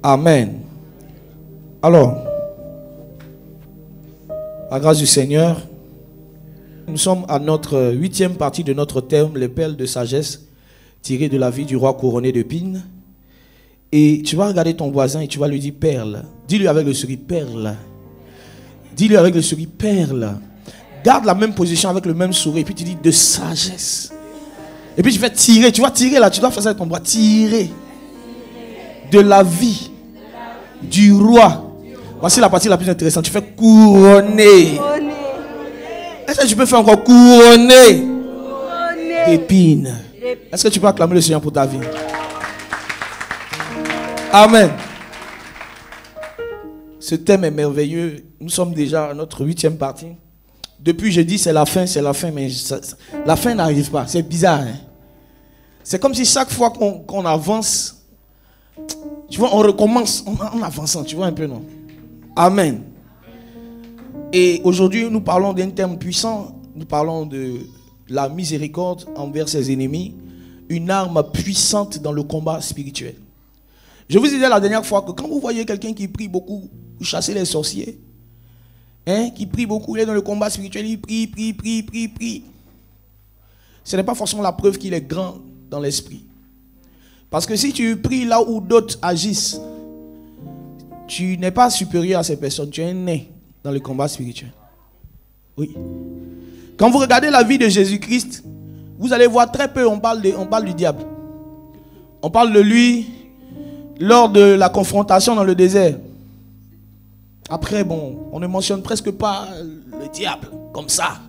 Amen. Alors, à la grâce du Seigneur, nous sommes à notre 8e partie de notre thème, les perles de sagesse tirées de la vie du roi couronné d'épines. Et tu vas regarder ton voisin et tu vas lui dire perle. Dis-lui avec le sourire perle. Dis-lui avec le sourire perle. Garde la même position avec le même sourire et puis tu dis de sagesse. Et puis tu fais tirer, tu vas tirer là, tu dois faire ça avec ton bras, tirer de la vie du roi. Voici la partie la plus intéressante. Tu fais couronner. Est-ce que tu peux faire encore couronner d'épines? Est-ce que tu peux acclamer le Seigneur pour ta vie? Amen. Ce thème est merveilleux. Nous sommes déjà à notre 8e partie. Depuis jeudi, c'est la fin, mais la fin n'arrive pas. C'est bizarre. Hein? C'est comme si chaque fois qu'on avance, tu vois, on recommence en avançant. Tu vois un peu, non? Amen. Et aujourd'hui, nous parlons d'un thème puissant. Nous parlons de la miséricorde envers ses ennemis. Une arme puissante dans le combat spirituel. Je vous disais la dernière fois que quand vous voyez quelqu'un qui prie beaucoup, vous chassez les sorciers, hein, qui prie beaucoup, il est dans le combat spirituel, il prie. Ce n'est pas forcément la preuve qu'il est grand dans l'esprit. Parce que si tu pries là où d'autres agissent, tu n'es pas supérieur à ces personnes, tu es né dans le combat spirituel. Oui. Quand vous regardez la vie de Jésus-Christ, vous allez voir très peu, on parle du diable. On parle de lui lors de la confrontation dans le désert. Après, bon, on ne mentionne presque pas le diable comme ça.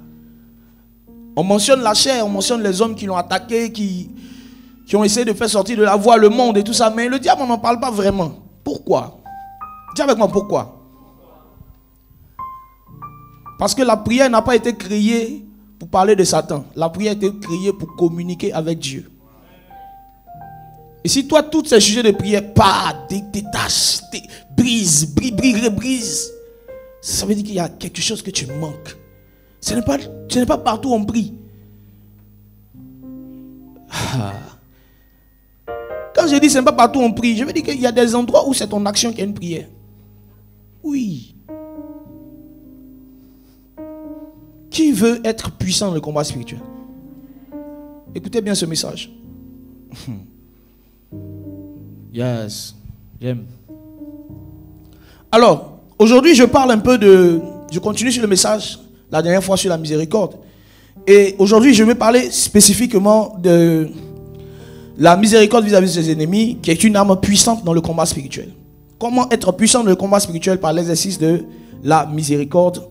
On mentionne la chair, on mentionne les hommes qui l'ont attaqué, qui ont essayé de faire sortir de la voie le monde et tout ça. Mais le diable, on n'en parle pas vraiment. Pourquoi? Dis avec moi pourquoi. Parce que la prière n'a pas été créée pour parler de Satan. La prière a été créée pour communiquer avec Dieu. Et si toi, tous ces sujets de prière, détache, brise, ça veut dire qu'il y a quelque chose que tu manques. Ce n'est pas partout où on prie. Quand je dis ce n'est pas partout où on prie, je veux dire qu'il y a des endroits où c'est ton action qui est une prière. Oui. Qui veut être puissant dans le combat spirituel? Écoutez bien ce message. Yes, j'aime. Alors, aujourd'hui, je parle un peu je continue sur le message, la dernière fois sur la miséricorde. Et aujourd'hui, je vais parler spécifiquement de la miséricorde vis-à-vis de ses ennemis, qui est une arme puissante dans le combat spirituel. Comment être puissant dans le combat spirituel par l'exercice de la miséricorde?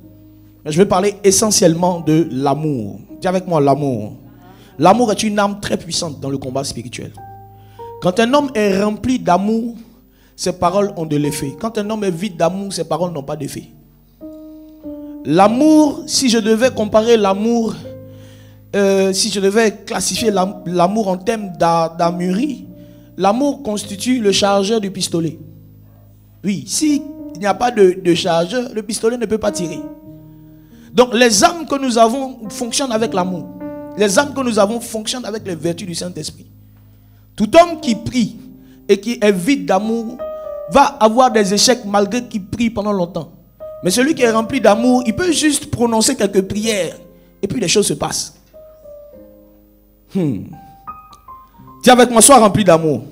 Je vais parler essentiellement de l'amour. Dis avec moi l'amour. L'amour est une arme très puissante dans le combat spirituel. Quand un homme est rempli d'amour, ses paroles ont de l'effet. Quand un homme est vide d'amour, ses paroles n'ont pas d'effet. L'amour, si je devais comparer l'amour, si je devais classifier l'amour en termes d'armurerie, l'amour constitue le chargeur du pistolet. Oui, s'il n'y a pas de chargeur, le pistolet ne peut pas tirer. Donc les armes que nous avons fonctionnent avec l'amour. Les armes que nous avons fonctionnent avec les vertus du Saint-Esprit. Tout homme qui prie et qui est vide d'amour va avoir des échecs malgré qu'il prie pendant longtemps. Mais celui qui est rempli d'amour, il peut juste prononcer quelques prières et puis les choses se passent. Dis avec moi, sois rempli d'amour.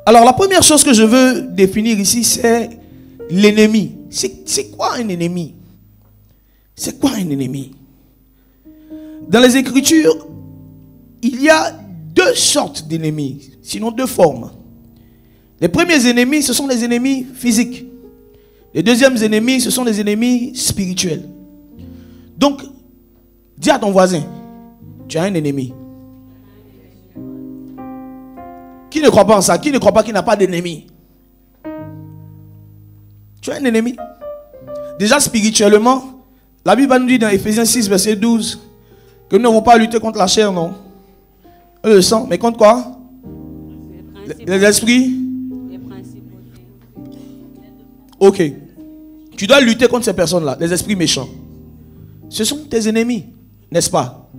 Alors la première chose que je veux définir ici, c'est l'ennemi. C'est quoi un ennemi? C'est quoi un ennemi? Dans les Écritures, il y a deux sortes d'ennemis, sinon deux formes. Les premiers ennemis, ce sont les ennemis physiques. Les deuxièmes ennemis, ce sont les ennemis spirituels. Donc, dis à ton voisin, tu as un ennemi. Qui ne croit pas en ça? Qui ne croit pas qu'il n'a pas d'ennemi? Tu as un ennemi. Déjà spirituellement, la Bible nous dit dans Ephésiens 6, verset 12, que nous n'avons pas à lutter contre la chair, non? Le sang, mais contre quoi? Les esprits. Les principes. Ok. Tu dois lutter contre ces personnes-là, les esprits méchants. Ce sont tes ennemis, n'est-ce pas?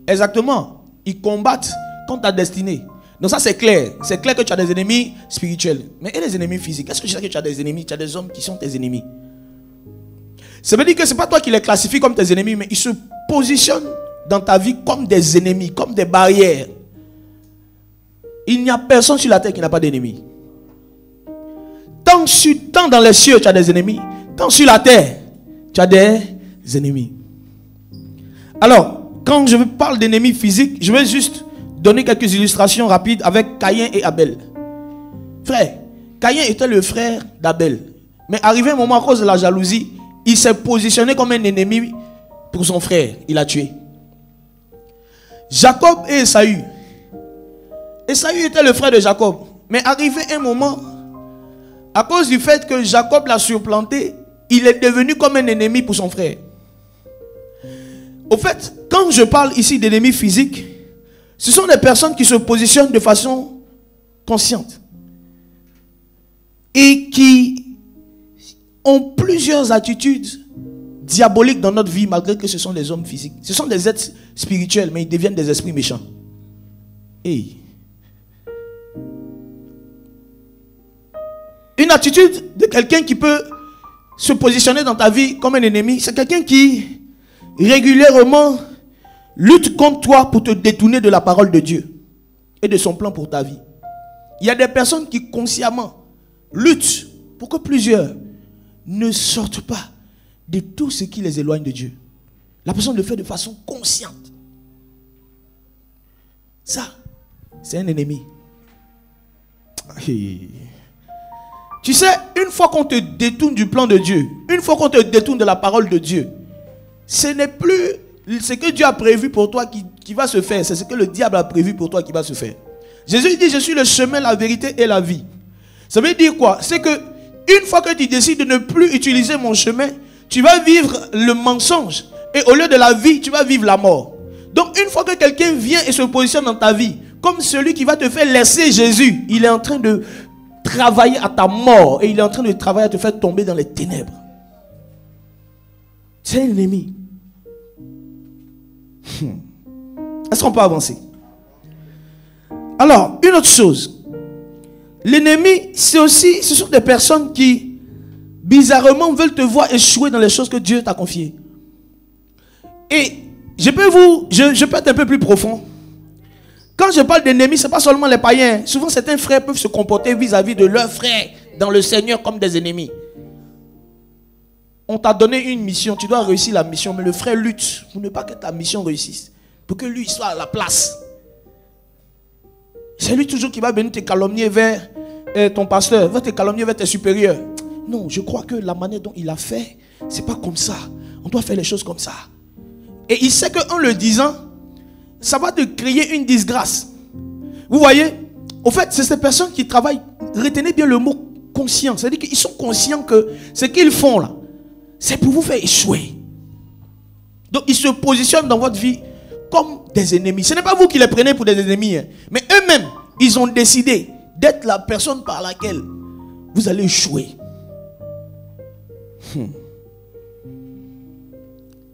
Exactement. Ils combattent contre ta destinée. Donc ça c'est clair. C'est clair que tu as des ennemis spirituels. Mais et les ennemis physiques? Est-ce que tu sais que tu as des ennemis? Tu as des hommes qui sont tes ennemis. Ça veut dire que ce n'est pas toi qui les classifies comme tes ennemis, mais ils se positionnent dans ta vie comme des ennemis, comme des barrières. Il n'y a personne sur la terre qui n'a pas d'ennemis. Tant dans les cieux, tu as des ennemis. Tant sur la terre, tu as des ennemis. Alors, quand je parle d'ennemis physiques, je vais juste donner quelques illustrations rapides avec Caïn et Abel. Frère, Caïn était le frère d'Abel. Mais arrivé un moment à cause de la jalousie, il s'est positionné comme un ennemi pour son frère. Il l'a tué. Jacob et Esaü. Esaü était le frère de Jacob. Mais arrivé un moment, à cause du fait que Jacob l'a supplanté, il est devenu comme un ennemi pour son frère. Au fait, quand je parle ici d'ennemis physiques, ce sont des personnes qui se positionnent de façon consciente et qui ont plusieurs attitudes diaboliques dans notre vie, malgré que ce sont des hommes physiques. Ce sont des êtres spirituels, mais ils deviennent des esprits méchants. Hey. Une attitude de quelqu'un qui peut se positionner dans ta vie comme un ennemi, c'est quelqu'un qui régulièrement lutte contre toi pour te détourner de la parole de Dieu et de son plan pour ta vie. Il y a des personnes qui consciemment luttent pour que plusieurs ne sortent pas de tout ce qui les éloigne de Dieu. La personne le fait de façon consciente. Ça, c'est un ennemi. Tu sais, une fois qu'on te détourne du plan de Dieu, une fois qu'on te détourne de la parole de Dieu, ce n'est plus ce que Dieu a prévu pour toi qui va se faire. C'est ce que le diable a prévu pour toi qui va se faire. Jésus dit, je suis le chemin, la vérité et la vie. Ça veut dire quoi? C'est que une fois que tu décides de ne plus utiliser mon chemin, tu vas vivre le mensonge. Et au lieu de la vie, tu vas vivre la mort. Donc une fois que quelqu'un vient et se positionne dans ta vie, comme celui qui va te faire laisser Jésus, il est en train de travailler à ta mort. Et il est en train de travailler à te faire tomber dans les ténèbres. C'est un ennemi. Est-ce qu'on peut avancer? Alors, une autre chose. L'ennemi, ce sont des personnes qui, bizarrement, veulent te voir échouer dans les choses que Dieu t'a confiées. Et je peux être un peu plus profond. Quand je parle d'ennemis, ce n'est pas seulement les païens. Souvent, certains frères peuvent se comporter vis-à-vis de leurs frères dans le Seigneur comme des ennemis. On t'a donné une mission, tu dois réussir la mission, mais le frère lutte pour ne pas que ta mission réussisse, pour que lui soit à la place. C'est lui toujours qui va venir te calomnier vers ton pasteur, va te calomnier vers tes supérieurs. Non, je crois que la manière dont il a fait, c'est pas comme ça. On doit faire les choses comme ça. Et il sait qu'en le disant, ça va te créer une disgrâce. Vous voyez, au fait, c'est ces personnes qui travaillent, retenez bien le mot conscient. C'est-à-dire qu'ils sont conscients que ce qu'ils font là, c'est pour vous faire échouer. Donc ils se positionnent dans votre vie comme des ennemis. Ce n'est pas vous qui les prenez pour des ennemis, hein, mais eux-mêmes, ils ont décidé d'être la personne par laquelle vous allez échouer.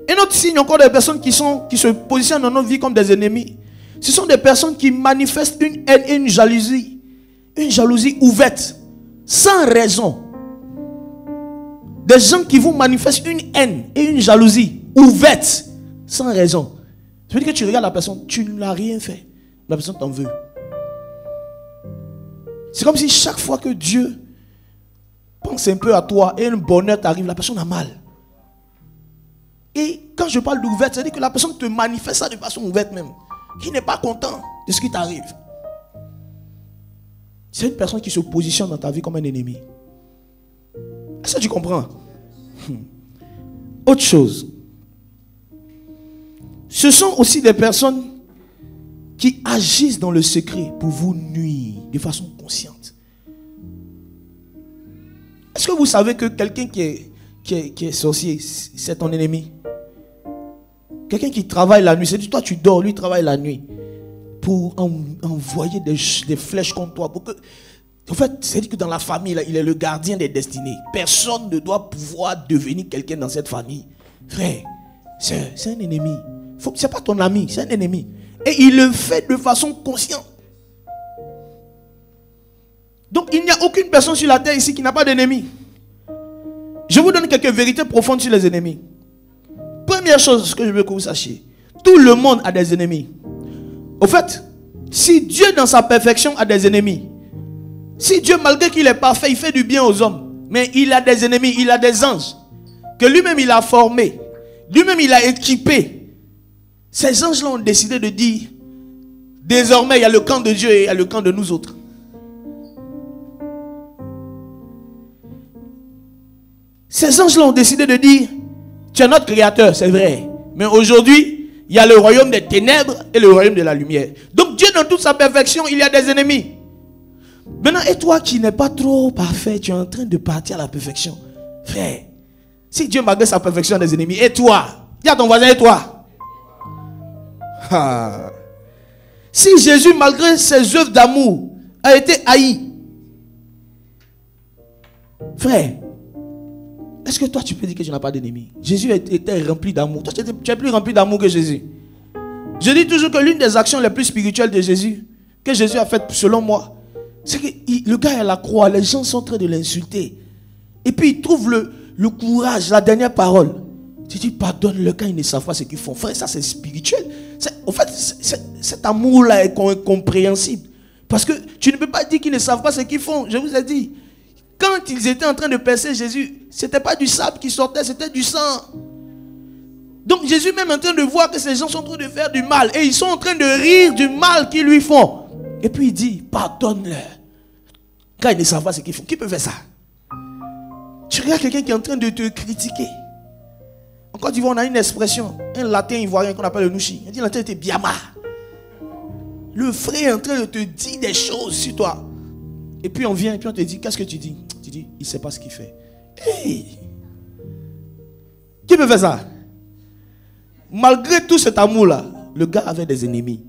Un autre signe encore des personnes qui se positionnent dans notre vie comme des ennemis, ce sont des personnes qui manifestent une haine et une jalousie ouverte, sans raison. Des gens qui vous manifestent une haine et une jalousie ouverte, sans raison. Ça veut dire que tu regardes la personne, tu n'as rien fait, la personne t'en veut. C'est comme si chaque fois que Dieu pense un peu à toi et un bonheur t'arrive, la personne a mal. Et quand je parle d'ouverte, c'est-à-dire que la personne te manifeste ça de façon ouverte même, qui n'est pas content de ce qui t'arrive. C'est une personne qui se positionne dans ta vie comme un ennemi. Est-ce que tu comprends? Autre chose. Ce sont aussi des personnes qui agissent dans le secret pour vous nuire de façon consciente. Est-ce que vous savez que quelqu'un qui est sorcier, c'est ton ennemi? Quelqu'un qui travaille la nuit, c'est-à-dire toi tu dors, lui travaille la nuit pour envoyer des flèches contre toi. En fait, c'est-à-dire que dans la famille, là, il est le gardien des destinées. Personne ne doit pouvoir devenir quelqu'un dans cette famille. Frère, c'est un ennemi. Ce n'est pas ton ami, c'est un ennemi. Et il le fait de façon consciente. Donc il n'y a aucune personne sur la terre ici qui n'a pas d'ennemis. Je vous donne quelques vérités profondes sur les ennemis. Première chose que je veux que vous sachiez, tout le monde a des ennemis. Au fait, si Dieu dans sa perfection a des ennemis, si Dieu malgré qu'il est parfait, il fait du bien aux hommes, mais il a des ennemis, il a des anges que lui-même il a formés, lui-même il a équipés. Ces anges-là ont décidé de dire, désormais il y a le camp de Dieu et il y a le camp de nous autres. Ces anges-là ont décidé de dire, tu es notre créateur, c'est vrai, mais aujourd'hui il y a le royaume des ténèbres et le royaume de la lumière. Donc Dieu dans toute sa perfection, il y a des ennemis. Maintenant, et toi qui n'es pas trop parfait, tu es en train de partir à la perfection. Frère, si Dieu malgré sa perfection a des ennemis, et toi, dis à ton voisin, et toi. Ah. Si Jésus malgré ses œuvres d'amour a été haï, frère, est-ce que toi tu peux dire que tu n'as pas d'ennemis? Jésus était rempli d'amour. Toi tu es plus rempli d'amour que Jésus. Je dis toujours que l'une des actions les plus spirituelles de Jésus, que Jésus a faites selon moi, c'est que le gars à la croix, les gens sont en train de l'insulter. Et puis il trouve le courage, la dernière parole. Tu dis pardonne-le quand ils ne savent pas ce qu'ils font. Frère, ça c'est spirituel. En fait, cet amour-là est incompréhensible. Parce que tu ne peux pas dire qu'ils ne savent pas ce qu'ils font. Je vous ai dit. Quand ils étaient en train de percer Jésus, ce n'était pas du sable qui sortait, c'était du sang. Donc Jésus même en train de voir que ces gens sont en train de faire du mal. Et ils sont en train de rire du mal qu'ils lui font. Et puis il dit, pardonne-leur. Quand ils ne savent pas ce qu'ils font. Qui peut faire ça? Tu regardes quelqu'un qui est en train de te critiquer. En Côte d'Ivoire, on a une expression, un latin ivoirien qu'on appelle le nouchi. Il dit, la tête était biama. Le frère est en train de te dire des choses sur toi. Et puis on vient et puis on te dit, qu'est-ce que tu dis? Tu dis, il ne sait pas ce qu'il fait. Hey! Qui peut faire ça? Malgré tout cet amour-là, le gars avait des ennemis.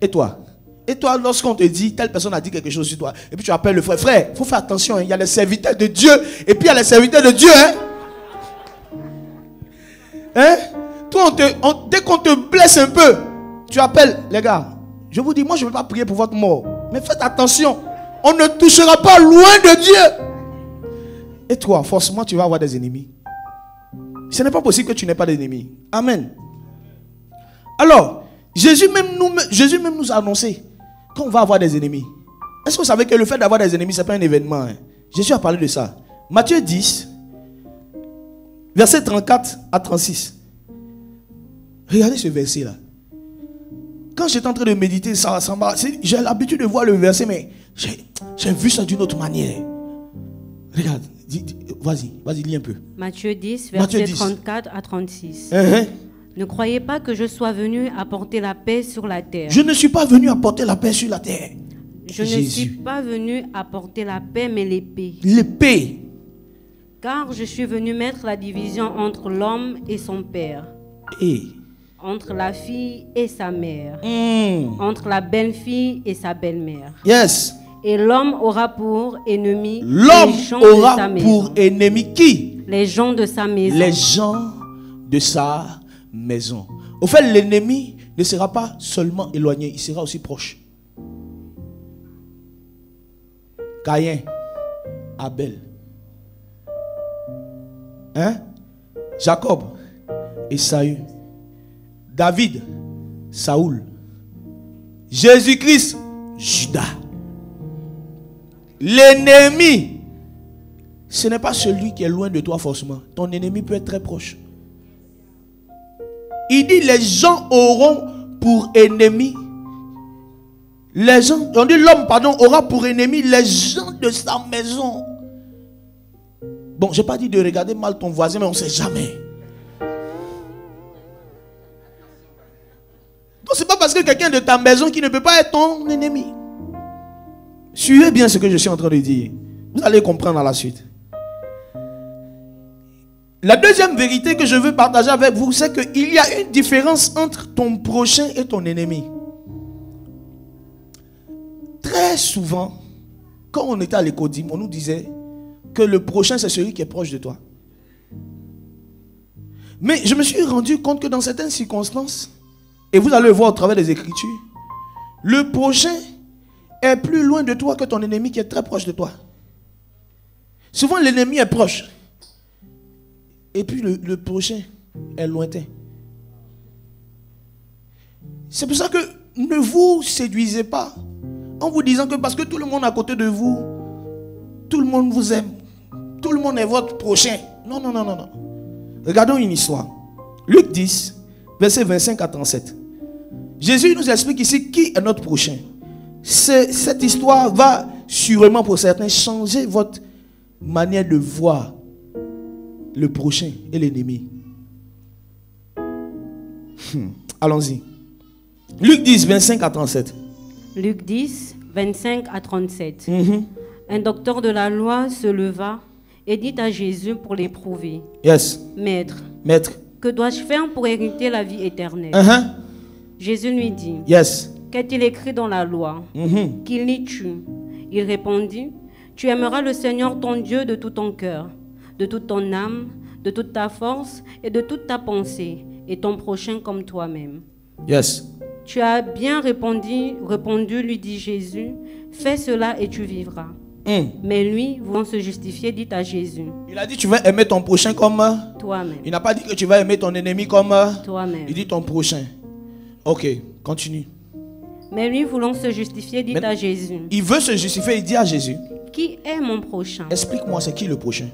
Et toi? Et toi, lorsqu'on te dit, telle personne a dit quelque chose sur toi, et puis tu appelles le frère, frère, il faut faire attention, hein, il y a les serviteurs de Dieu, et puis il y a les serviteurs de Dieu. Hein? Toi, dès qu'on te blesse un peu, tu appelles, les gars, je vous dis, moi je ne veux pas prier pour votre mort, mais faites attention. On ne touchera pas loin de Dieu. Et toi, forcément, tu vas avoir des ennemis. Ce n'est pas possible que tu n'aies pas d'ennemis. Amen. Alors, Jésus même nous a annoncé qu'on va avoir des ennemis. Est-ce que vous savez que le fait d'avoir des ennemis, ce n'est pas un événement, hein? Jésus a parlé de ça. Matthieu 10, versets 34 à 36. Regardez ce verset-là. Quand j'étais en train de méditer, j'ai l'habitude de voir le verset, mais j'ai vu ça d'une autre manière. Regarde, vas-y, lis un peu. Matthieu 10, versets 34 à 36. Ne croyez pas que je sois venu apporter la paix sur la terre. Je ne suis pas venu apporter la paix sur la terre. Je ne suis pas venu apporter la paix, mais l'épée. L'épée. Car je suis venu mettre la division entre l'homme et son père. Et entre la fille et sa mère. Entre la belle-fille et sa belle-mère. Yes. Et l'homme aura pour ennemi l'homme aura pour ennemi qui? Les gens de sa maison. Les gens de sa maison. Au fait, l'ennemi ne sera pas seulement éloigné, il sera aussi proche. Caïn, Abel, Jacob, Esaü, David, Saoul, Jésus-Christ, Judas. L'ennemi, ce n'est pas celui qui est loin de toi forcément. Ton ennemi peut être très proche. Il dit les gens auront pour ennemi. Les gens, on dit l'homme, aura pour ennemi les gens de sa maison. Bon, je n'ai pas dit de regarder mal ton voisin, mais on ne sait jamais. Donc ce n'est pas parce que quelqu'un de ta maison qui ne peut pas être ton ennemi. Suivez bien ce que je suis en train de dire. Vous allez comprendre à la suite. La deuxième vérité que je veux partager avec vous, c'est qu'il y a une différence entre ton prochain et ton ennemi. Très souvent, quand on était à l'école, on nous disait que le prochain, c'est celui qui est proche de toi. Mais je me suis rendu compte que dans certaines circonstances, et vous allez le voir au travers des Écritures, le prochain est plus loin de toi que ton ennemi qui est très proche de toi. Souvent, l'ennemi est proche. Et puis, le prochain est lointain. C'est pour ça que ne vous séduisez pas en vous disant que parce que tout le monde à côté de vous, tout le monde vous aime. Tout le monde est votre prochain. Non, non, non, non, non. Regardons une histoire. Luc 10, versets 25 à 37. Jésus nous explique ici qui est notre prochain. Cette histoire va sûrement pour certains changer votre manière de voir le prochain et l'ennemi. Allons-y. Luc 10, 25 à 37. Luc 10, 25 à 37. Un docteur de la loi se leva et dit à Jésus pour l'éprouver. Yes. Maître, que dois-je faire pour hériter la vie éternelle? Jésus lui dit. Yes. Qu'est-il écrit dans la loi? Qu'il lis-tu? Il répondit, tu aimeras le Seigneur ton Dieu de tout ton cœur, de toute ton âme, de toute ta force et de toute ta pensée, et ton prochain comme toi-même. Yes. Tu as bien répondu, lui dit Jésus, fais cela et tu vivras. Mais lui, voulant se justifier, dit à Jésus. Il a dit tu vas aimer ton prochain comme toi-même. Il n'a pas dit que tu vas aimer ton ennemi comme toi-même. Il dit ton prochain. Ok, continue. Mais lui, voulant se justifier, dit à Jésus. Il veut se justifier, il dit à Jésus. Qui est mon prochain? Explique-moi, c'est qui le prochain?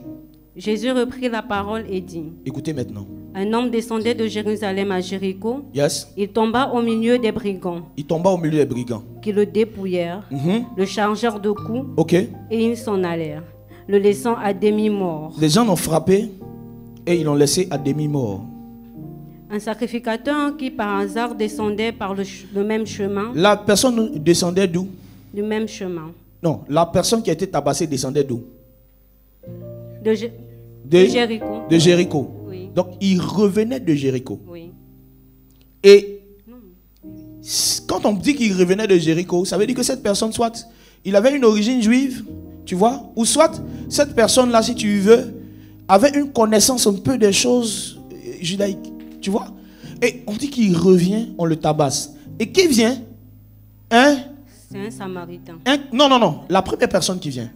Jésus reprit la parole et dit. Écoutez maintenant. Un homme descendait de Jérusalem à Jéricho. Yes. Il tomba au milieu des brigands. Qui le dépouillèrent, le chargèrent de coups. Ok. Et ils s'en allèrent, le laissant à demi-mort. Les gens l'ont frappé et ils l'ont laissé à demi-mort. Un sacrificateur qui par hasard descendait par le même chemin. La personne descendait d'où? Du même chemin. Non, la personne qui a été tabassée descendait d'où? De Jéricho. De Jéricho. Oui. Donc, il revenait de Jéricho. Oui. Et quand on dit qu'il revenait de Jéricho, ça veut dire que cette personne, soit il avait une origine juive, tu vois, ou soit cette personne-là, si tu veux, avait une connaissance un peu des choses judaïques, tu vois. Et on dit qu'il revient, on le tabasse. Et qui vient? C'est un Samaritain. Non, la première personne qui vient.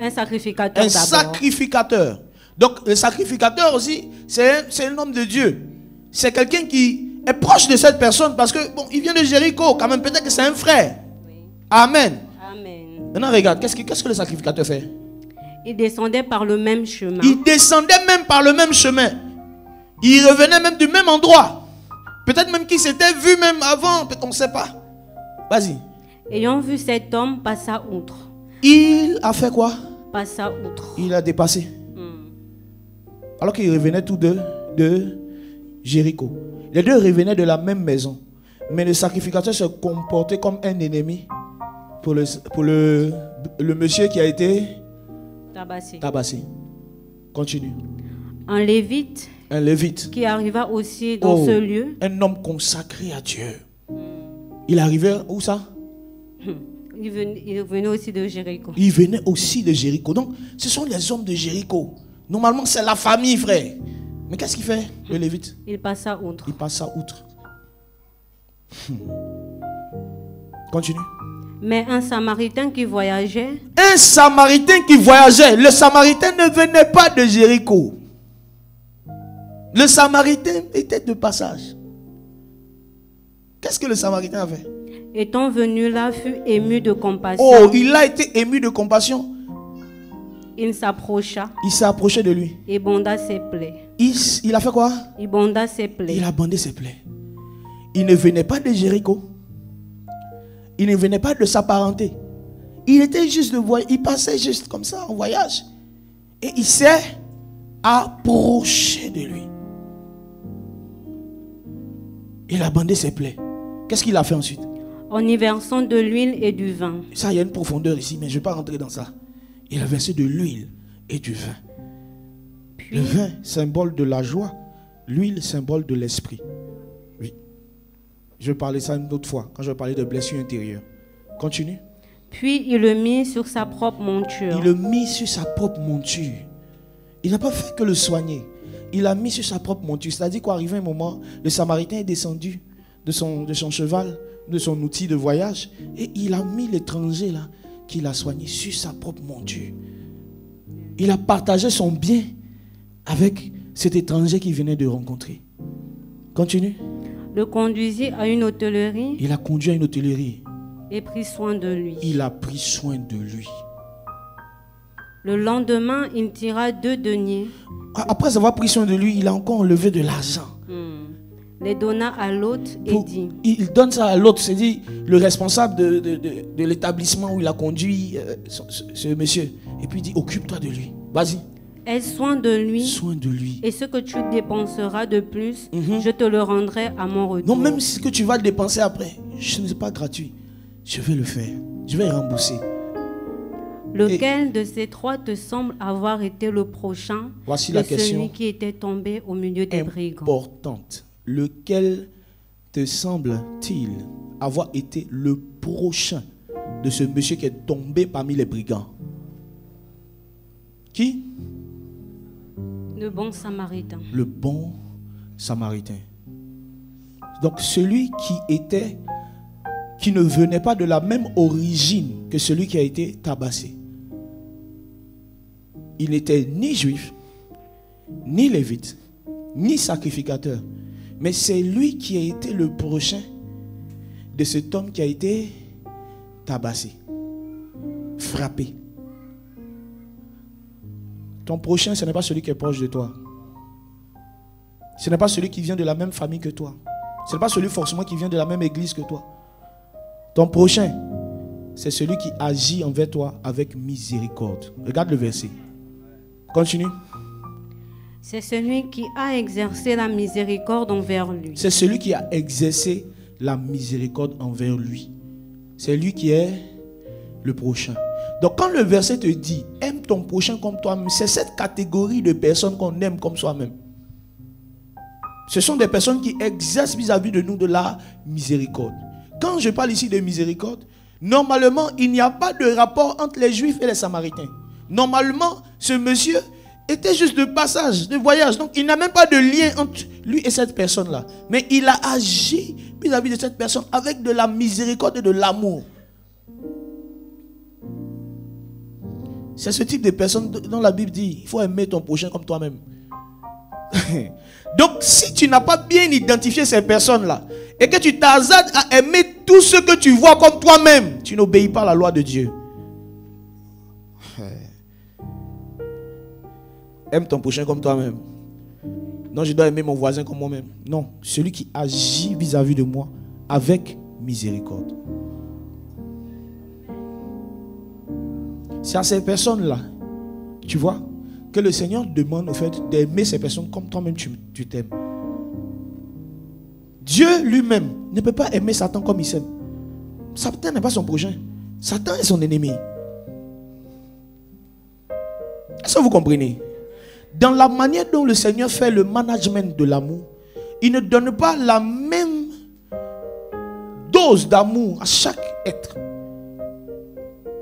Un sacrificateur d'abord. Sacrificateur. Donc le sacrificateur aussi, c'est un homme de Dieu. C'est quelqu'un qui est proche de cette personne parce que, bon, il vient de Jéricho, quand même, peut-être que c'est un frère. Oui. Amen. Amen. Maintenant, regarde, qu'est-ce que le sacrificateur fait? Il descendait par le même chemin. Il descendait même par le même chemin. Il revenait même du même endroit. Peut-être même qu'il s'était vu même avant, peut-être on ne sait pas. Vas-y. Ayant vu cet homme, passa outre. Il a fait quoi? Passa outre. Il a dépassé. Alors qu'ils revenaient tous deux de Jéricho. Les deux revenaient de la même maison. Mais le sacrificateur se comportait comme un ennemi pour le monsieur qui a été tabassé. Continue. Un lévite qui arriva aussi dans ce lieu. Un homme consacré à Dieu. Il arrivait où ça? Il venait aussi de Jéricho. Il venait aussi de Jéricho. Donc, ce sont les hommes de Jéricho. Normalement, c'est la famille, frère. Mais qu'est-ce qu'il fait, le lévite? Il passa outre. Continue. Mais un Samaritain qui voyageait. Le Samaritain ne venait pas de Jéricho. Le Samaritain était de passage. Qu'est-ce que le Samaritain a fait? Étant venu là, fut ému de compassion. Oh, il a été ému de compassion. Il s'approcha. Il s'est approché de lui. Et bonda ses plaies. Il a fait quoi? Il bonda ses plaies. Il a bandé ses plaies. Il ne venait pas de Jéricho. Il ne venait pas de sa parenté. Il était juste de voyage. Il passait juste comme ça en voyage. Et il s'est approché de lui. Il a bandé ses plaies. Qu'est-ce qu'il a fait ensuite? En y versant de l'huile et du vin. Ça, il y a une profondeur ici, mais je ne vais pas rentrer dans ça. Il a versé de l'huile et du vin. Puis, le vin, symbole de la joie. L'huile, symbole de l'esprit. Oui. Je vais parler ça une autre fois, quand je vais parler de blessure intérieure. Continue. Puis il le mit sur sa propre monture. Il le mit sur sa propre monture. Il n'a pas fait que le soigner. Il l'a mis sur sa propre monture. C'est-à-dire qu'arrivé un moment, le Samaritain est descendu de son cheval, son outil de voyage et il a mis l'étranger là, qu'il a soigné sur sa propre monture. Il a partagé son bien avec cet étranger qu'il venait de rencontrer. Continue. Le conduisit à une hôtellerie. Il a conduit à une hôtellerie. Et pris soin de lui. Il a pris soin de lui. Le lendemain, il tira 2 deniers. Après avoir pris soin de lui, il a encore enlevé de l'argent. Les donna à l'hôte et dit. Il donne ça à l'autre, c'est-à-dire le responsable de l'établissement où il a conduit ce monsieur. Et puis il dit, occupe-toi de lui. Vas-y. Aie soin de lui. Soin de lui. Et ce que tu dépenseras de plus, je te le rendrai à mon retour. Non, même ce que tu vas dépenser après, ce n'est pas gratuit. Je vais le faire. Je vais rembourser. Lequel de ces 3 te semble avoir été le prochain? Voici la question. Celui qui était tombé au milieu des brigands. Importante. Lequel te semble-t-il avoir été le prochain de ce monsieur qui est tombé parmi les brigands? Qui? Le bon samaritain. Le bon samaritain. Donc celui qui ne venait pas de la même origine que celui qui a été tabassé. Il n'était ni juif, ni lévite, ni sacrificateur. Mais c'est lui qui a été le prochain de cet homme qui a été tabassé, frappé. Ton prochain, ce n'est pas celui qui est proche de toi. Ce n'est pas celui qui vient de la même famille que toi. Ce n'est pas celui forcément qui vient de la même église que toi. Ton prochain, c'est celui qui agit envers toi avec miséricorde. Regarde le verset. Continue. C'est celui qui a exercé la miséricorde envers lui. C'est celui qui a exercé la miséricorde envers lui. C'est lui qui est le prochain. Donc quand le verset te dit aime ton prochain comme toi-même, c'est cette catégorie de personnes qu'on aime comme soi-même. Ce sont des personnes qui exercent vis-à-vis de nous de la miséricorde. Quand je parle ici de miséricorde, normalement il n'y a pas de rapport entre les Juifs et les Samaritains. Normalement ce monsieur était juste de passage, de voyage. Donc il n'a même pas de lien entre lui et cette personne-là. Mais il a agi vis-à-vis de cette personne avec de la miséricorde et de l'amour. C'est ce type de personne dont la Bible dit, il faut aimer ton prochain comme toi-même. Donc si tu n'as pas bien identifié ces personnes-là, et que tu t'hasardes à aimer tout ce que tu vois comme toi-même, tu n'obéis pas à la loi de Dieu. Aime ton prochain comme toi-même. Non, je dois aimer mon voisin comme moi-même. Non, celui qui agit vis-à-vis de moi avec miséricorde. C'est à ces personnes-là, tu vois, que le Seigneur demande au fait d'aimer ces personnes comme toi-même tu t'aimes. Dieu lui-même ne peut pas aimer Satan comme il s'aime. Satan n'est pas son prochain. Satan est son ennemi. Est-ce que vous comprenez? Dans la manière dont le Seigneur fait le management de l'amour, il ne donne pas la même dose d'amour à chaque être.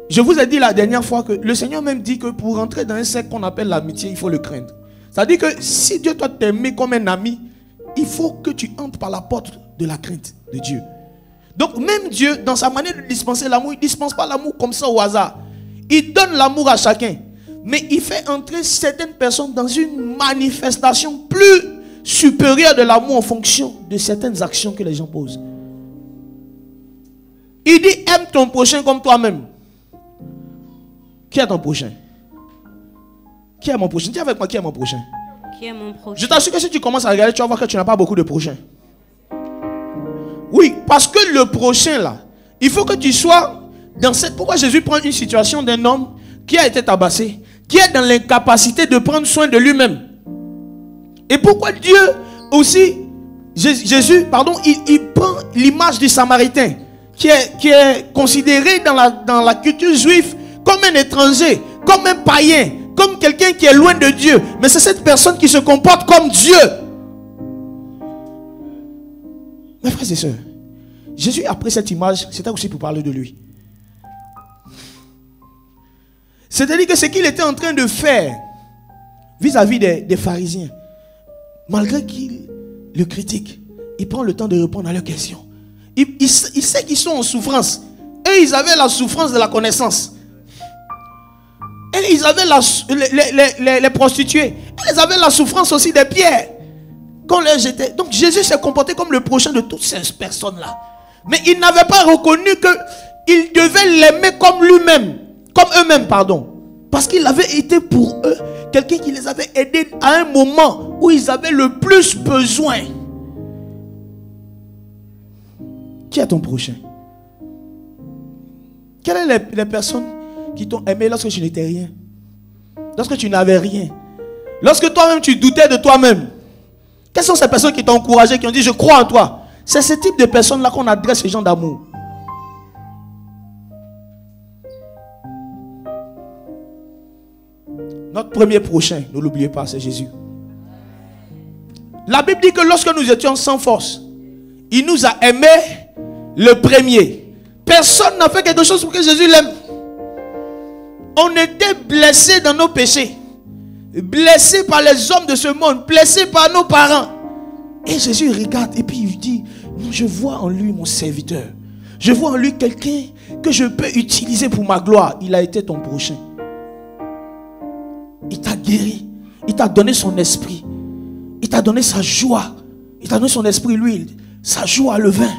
Je vous ai dit la dernière fois que le Seigneur même dit que pour entrer dans un cercle qu'on appelle l'amitié, il faut le craindre. C'est-à-dire que si Dieu doit t'aimer comme un ami, il faut que tu entres par la porte de la crainte de Dieu. Donc même Dieu, dans sa manière de dispenser l'amour, il ne dispense pas l'amour comme ça au hasard. Il donne l'amour à chacun. Mais il fait entrer certaines personnes dans une manifestation plus supérieure de l'amour en fonction de certaines actions que les gens posent. Il dit aime ton prochain comme toi-même. Qui est ton prochain? Qui est mon prochain? Dis avec moi, qui est mon prochain? Qui est mon prochain? Je t'assure que si tu commences à regarder, tu vas voir que tu n'as pas beaucoup de prochains. Oui, parce que le prochain là, il faut que tu sois dans cette... Pourquoi Jésus prend une situation d'un homme qui a été tabassé, qui est dans l'incapacité de prendre soin de lui-même? Et pourquoi Dieu aussi, Jésus, il prend l'image du Samaritain qui est considéré dans la culture juive comme un étranger, comme un païen, comme quelqu'un qui est loin de Dieu. Mais c'est cette personne qui se comporte comme Dieu. Mes frères et sœurs, Jésus a pris cette image, c'était aussi pour parler de lui. C'est-à-dire que ce qu'il était en train de faire vis-à-vis des pharisiens, malgré qu'il le critique, il prend le temps de répondre à leurs questions. Il sait qu'ils sont en souffrance. Et ils avaient la souffrance de la connaissance. Et ils avaient les prostituées. Ils avaient la souffrance aussi des pierres qu'on leur jetait. Donc Jésus s'est comporté comme le prochain de toutes ces personnes-là. Mais ils n'avaient pas reconnu qu'ils devaient l'aimer comme lui-même. Comme eux-mêmes, pardon. Parce qu'il avait été pour eux quelqu'un qui les avait aidés à un moment où ils avaient le plus besoin. Qui est ton prochain? Quelles sont les personnes qui t'ont aimé lorsque tu n'étais rien? Lorsque tu n'avais rien? Lorsque toi-même tu doutais de toi-même? Quelles sont ces personnes qui t'ont encouragé, qui ont dit je crois en toi? C'est ce type de personnes-là qu'on adresse ces gens d'amour. Notre premier prochain, ne l'oubliez pas, c'est Jésus. La Bible dit que lorsque nous étions sans force, il nous a aimés le premier. Personne n'a fait quelque chose pour que Jésus l'aime. On était blessés dans nos péchés, blessés par les hommes de ce monde, blessés par nos parents. Et Jésus regarde et puis il dit, je vois en lui mon serviteur. Je vois en lui quelqu'un que je peux utiliser pour ma gloire. Il a été ton prochain. Il t'a guéri. Il t'a donné son esprit. Il t'a donné sa joie. Il t'a donné son esprit, l'huile. Sa joie, le vin.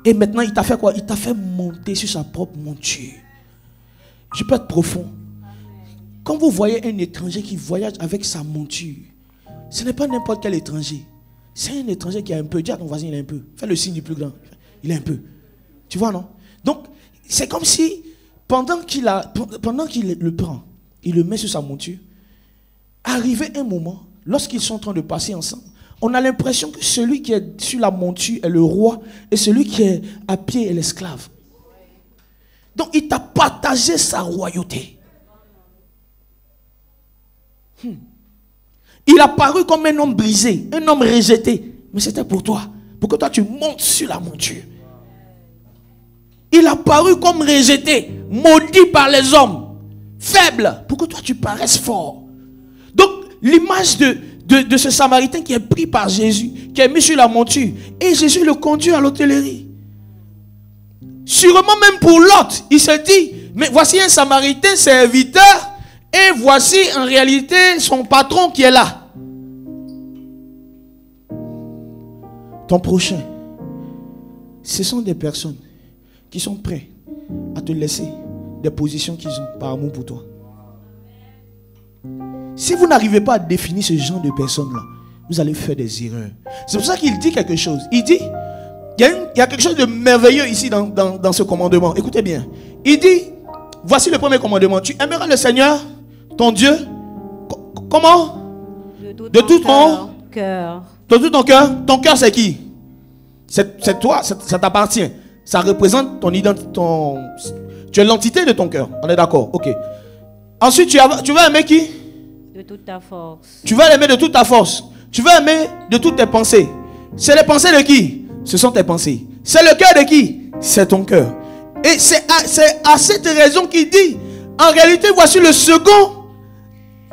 Et maintenant, il t'a fait quoi? Il t'a fait monter sur sa propre monture. Je peux être profond. Quand vous voyez un étranger qui voyage avec sa monture, ce n'est pas n'importe quel étranger. C'est un étranger qui a un peu. Dis à ton voisin, il a un peu. Fais le signe du plus grand. Il a un peu. Tu vois, non? Donc, c'est comme si, pendant qu'il le prend, il le met sur sa monture. Arrivé un moment, lorsqu'ils sont en train de passer ensemble, on a l'impression que celui qui est sur la monture est le roi et celui qui est à pied est l'esclave. Donc il t'a partagé sa royauté. Il a paru comme un homme brisé, un homme rejeté. Mais c'était pour toi. Pour que toi tu montes sur la monture. Il a paru comme rejeté, maudit par les hommes. Faible, pour que toi tu paraisses fort. Donc l'image de ce Samaritain qui est pris par Jésus, qui est mis sur la monture, et Jésus le conduit à l'hôtellerie. Sûrement même pour l'autre, il se dit, mais voici un Samaritain serviteur, et voici en réalité son patron qui est là. Ton prochain, ce sont des personnes qui sont prêtes à te laisser des positions qu'ils ont par amour pour toi. Si vous n'arrivez pas à définir ce genre de personnes-là, vous allez faire des erreurs. C'est pour ça qu'il dit quelque chose. Il dit, il y a quelque chose de merveilleux ici dans ce commandement. Écoutez bien. Il dit, voici le premier commandement. Tu aimeras le Seigneur, ton Dieu. Comment? De tout ton cœur. De tout ton cœur. Ton cœur, c'est qui? C'est toi, ça t'appartient. Ça représente ton identité. Tu es l'entité de ton cœur. On est d'accord? Ok. Ensuite, tu vas aimer qui? De toute ta force. Tu vas l'aimer de toute ta force. Tu vas aimer de toutes tes pensées. C'est les pensées de qui? Ce sont tes pensées. C'est le cœur de qui? C'est ton cœur. Et c'est à cette raison qu'il dit, en réalité, voici le second,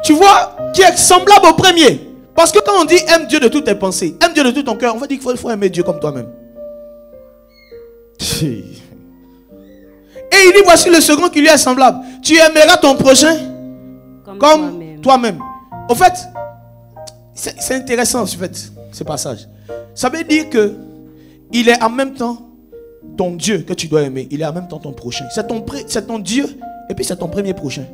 tu vois, qui est semblable au premier. Parce que quand on dit aime Dieu de toutes tes pensées, aime Dieu de tout ton cœur, on va dire qu'il faut aimer Dieu comme toi-même. Et il dit, voici le second qui lui est semblable. Tu aimeras ton prochain comme toi-même. Au fait, c'est intéressant en fait, ce passage. Ça veut dire que il est en même temps ton Dieu que tu dois aimer. Il est en même temps ton prochain. C'est ton Dieu et puis c'est ton premier prochain.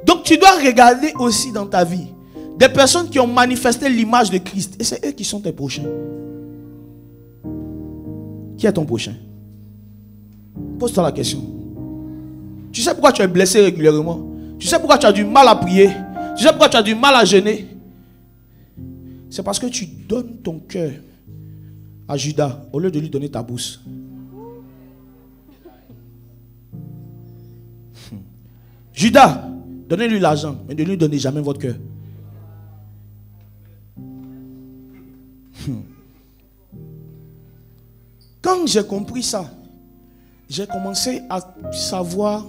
Donc tu dois regarder aussi dans ta vie des personnes qui ont manifesté l'image de Christ. Et c'est eux qui sont tes prochains. Qui est ton prochain? Pose-toi la question. Tu sais pourquoi tu es blessé régulièrement? Tu sais pourquoi tu as du mal à prier? Tu sais pourquoi tu as du mal à jeûner? C'est parce que tu donnes ton cœur à Judas au lieu de lui donner ta bourse. Judas, donnez-lui l'argent, mais ne lui donnez jamais votre cœur. Quand j'ai compris ça, j'ai commencé à savoir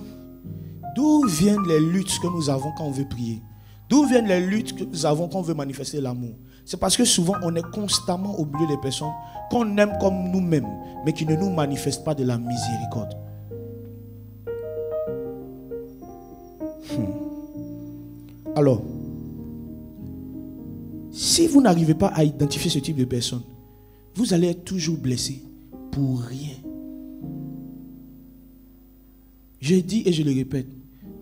d'où viennent les luttes que nous avons quand on veut prier. D'où viennent les luttes que nous avons quand on veut manifester l'amour. C'est parce que souvent on est constamment au milieu des personnes qu'on aime comme nous-mêmes, mais qui ne nous manifestent pas de la miséricorde. Alors, si vous n'arrivez pas à identifier ce type de personnes, vous allez être toujours blessé pour rien. Je dis et je le répète,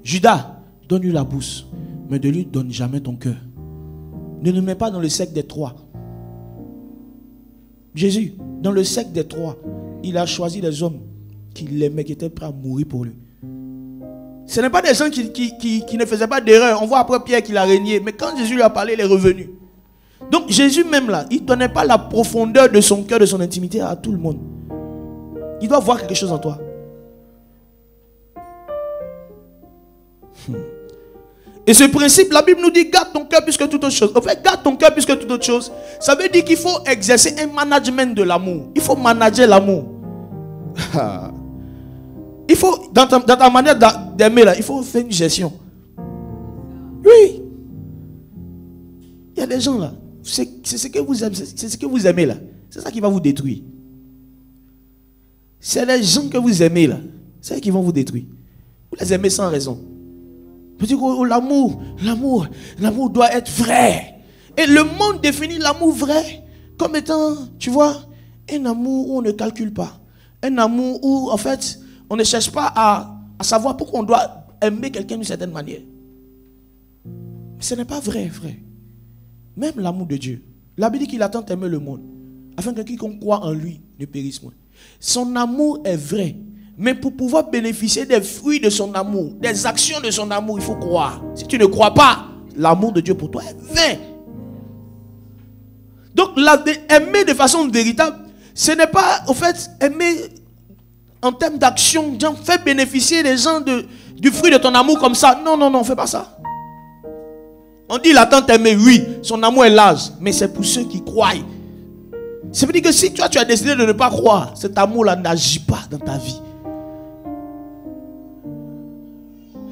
Judas, donne-lui la bourse, mais ne lui donne jamais ton cœur. Ne le mets pas dans le cercle des trois. Jésus, dans le cercle des trois, il a choisi des hommes qui l'aimaient, qui étaient prêts à mourir pour lui. Ce n'est pas des gens qui ne faisaient pas d'erreur. On voit après Pierre qu'il a régné, mais quand Jésus lui a parlé, il est revenu. Donc Jésus même là, il ne donnait pas la profondeur de son cœur, de son intimité à tout le monde. Il doit voir quelque chose en toi. Et ce principe, la Bible nous dit garde ton cœur plus que toute autre chose. En fait, garde ton cœur plus que toute autre chose. Ça veut dire qu'il faut exercer un management de l'amour. Il faut manager l'amour. Il faut, dans ta manière d'aimer là, il faut faire une gestion. Oui. Il y a des gens là, c'est ce que vous aimez, c'est ce que vous aimez là. C'est ça qui va vous détruire. C'est les gens que vous aimez là, c'est eux qui vont vous détruire. Vous les aimez sans raison. Vous dites que l'amour doit être vrai. Et le monde définit l'amour vrai comme étant, tu vois, un amour où on ne calcule pas. Un amour où, en fait, on ne cherche pas à savoir pourquoi on doit aimer quelqu'un d'une certaine manière. Mais ce n'est pas vrai, frère. Même l'amour de Dieu. La Bible dit qu'il a tant aimé le monde, afin que quiconque croit en lui ne périsse moins. Son amour est vrai. Mais pour pouvoir bénéficier des fruits de son amour, des actions de son amour, il faut croire. Si tu ne crois pas, l'amour de Dieu pour toi est vain. Donc, aimer de façon véritable, ce n'est pas, au fait, aimer en termes d'action, faire bénéficier les gens du fruit de ton amour comme ça. Non, on ne fait pas ça. On dit, il a tant aimé, oui, son amour est large, mais c'est pour ceux qui croient. Ça veut dire que si toi, tu as décidé de ne pas croire, cet amour-là n'agit pas dans ta vie.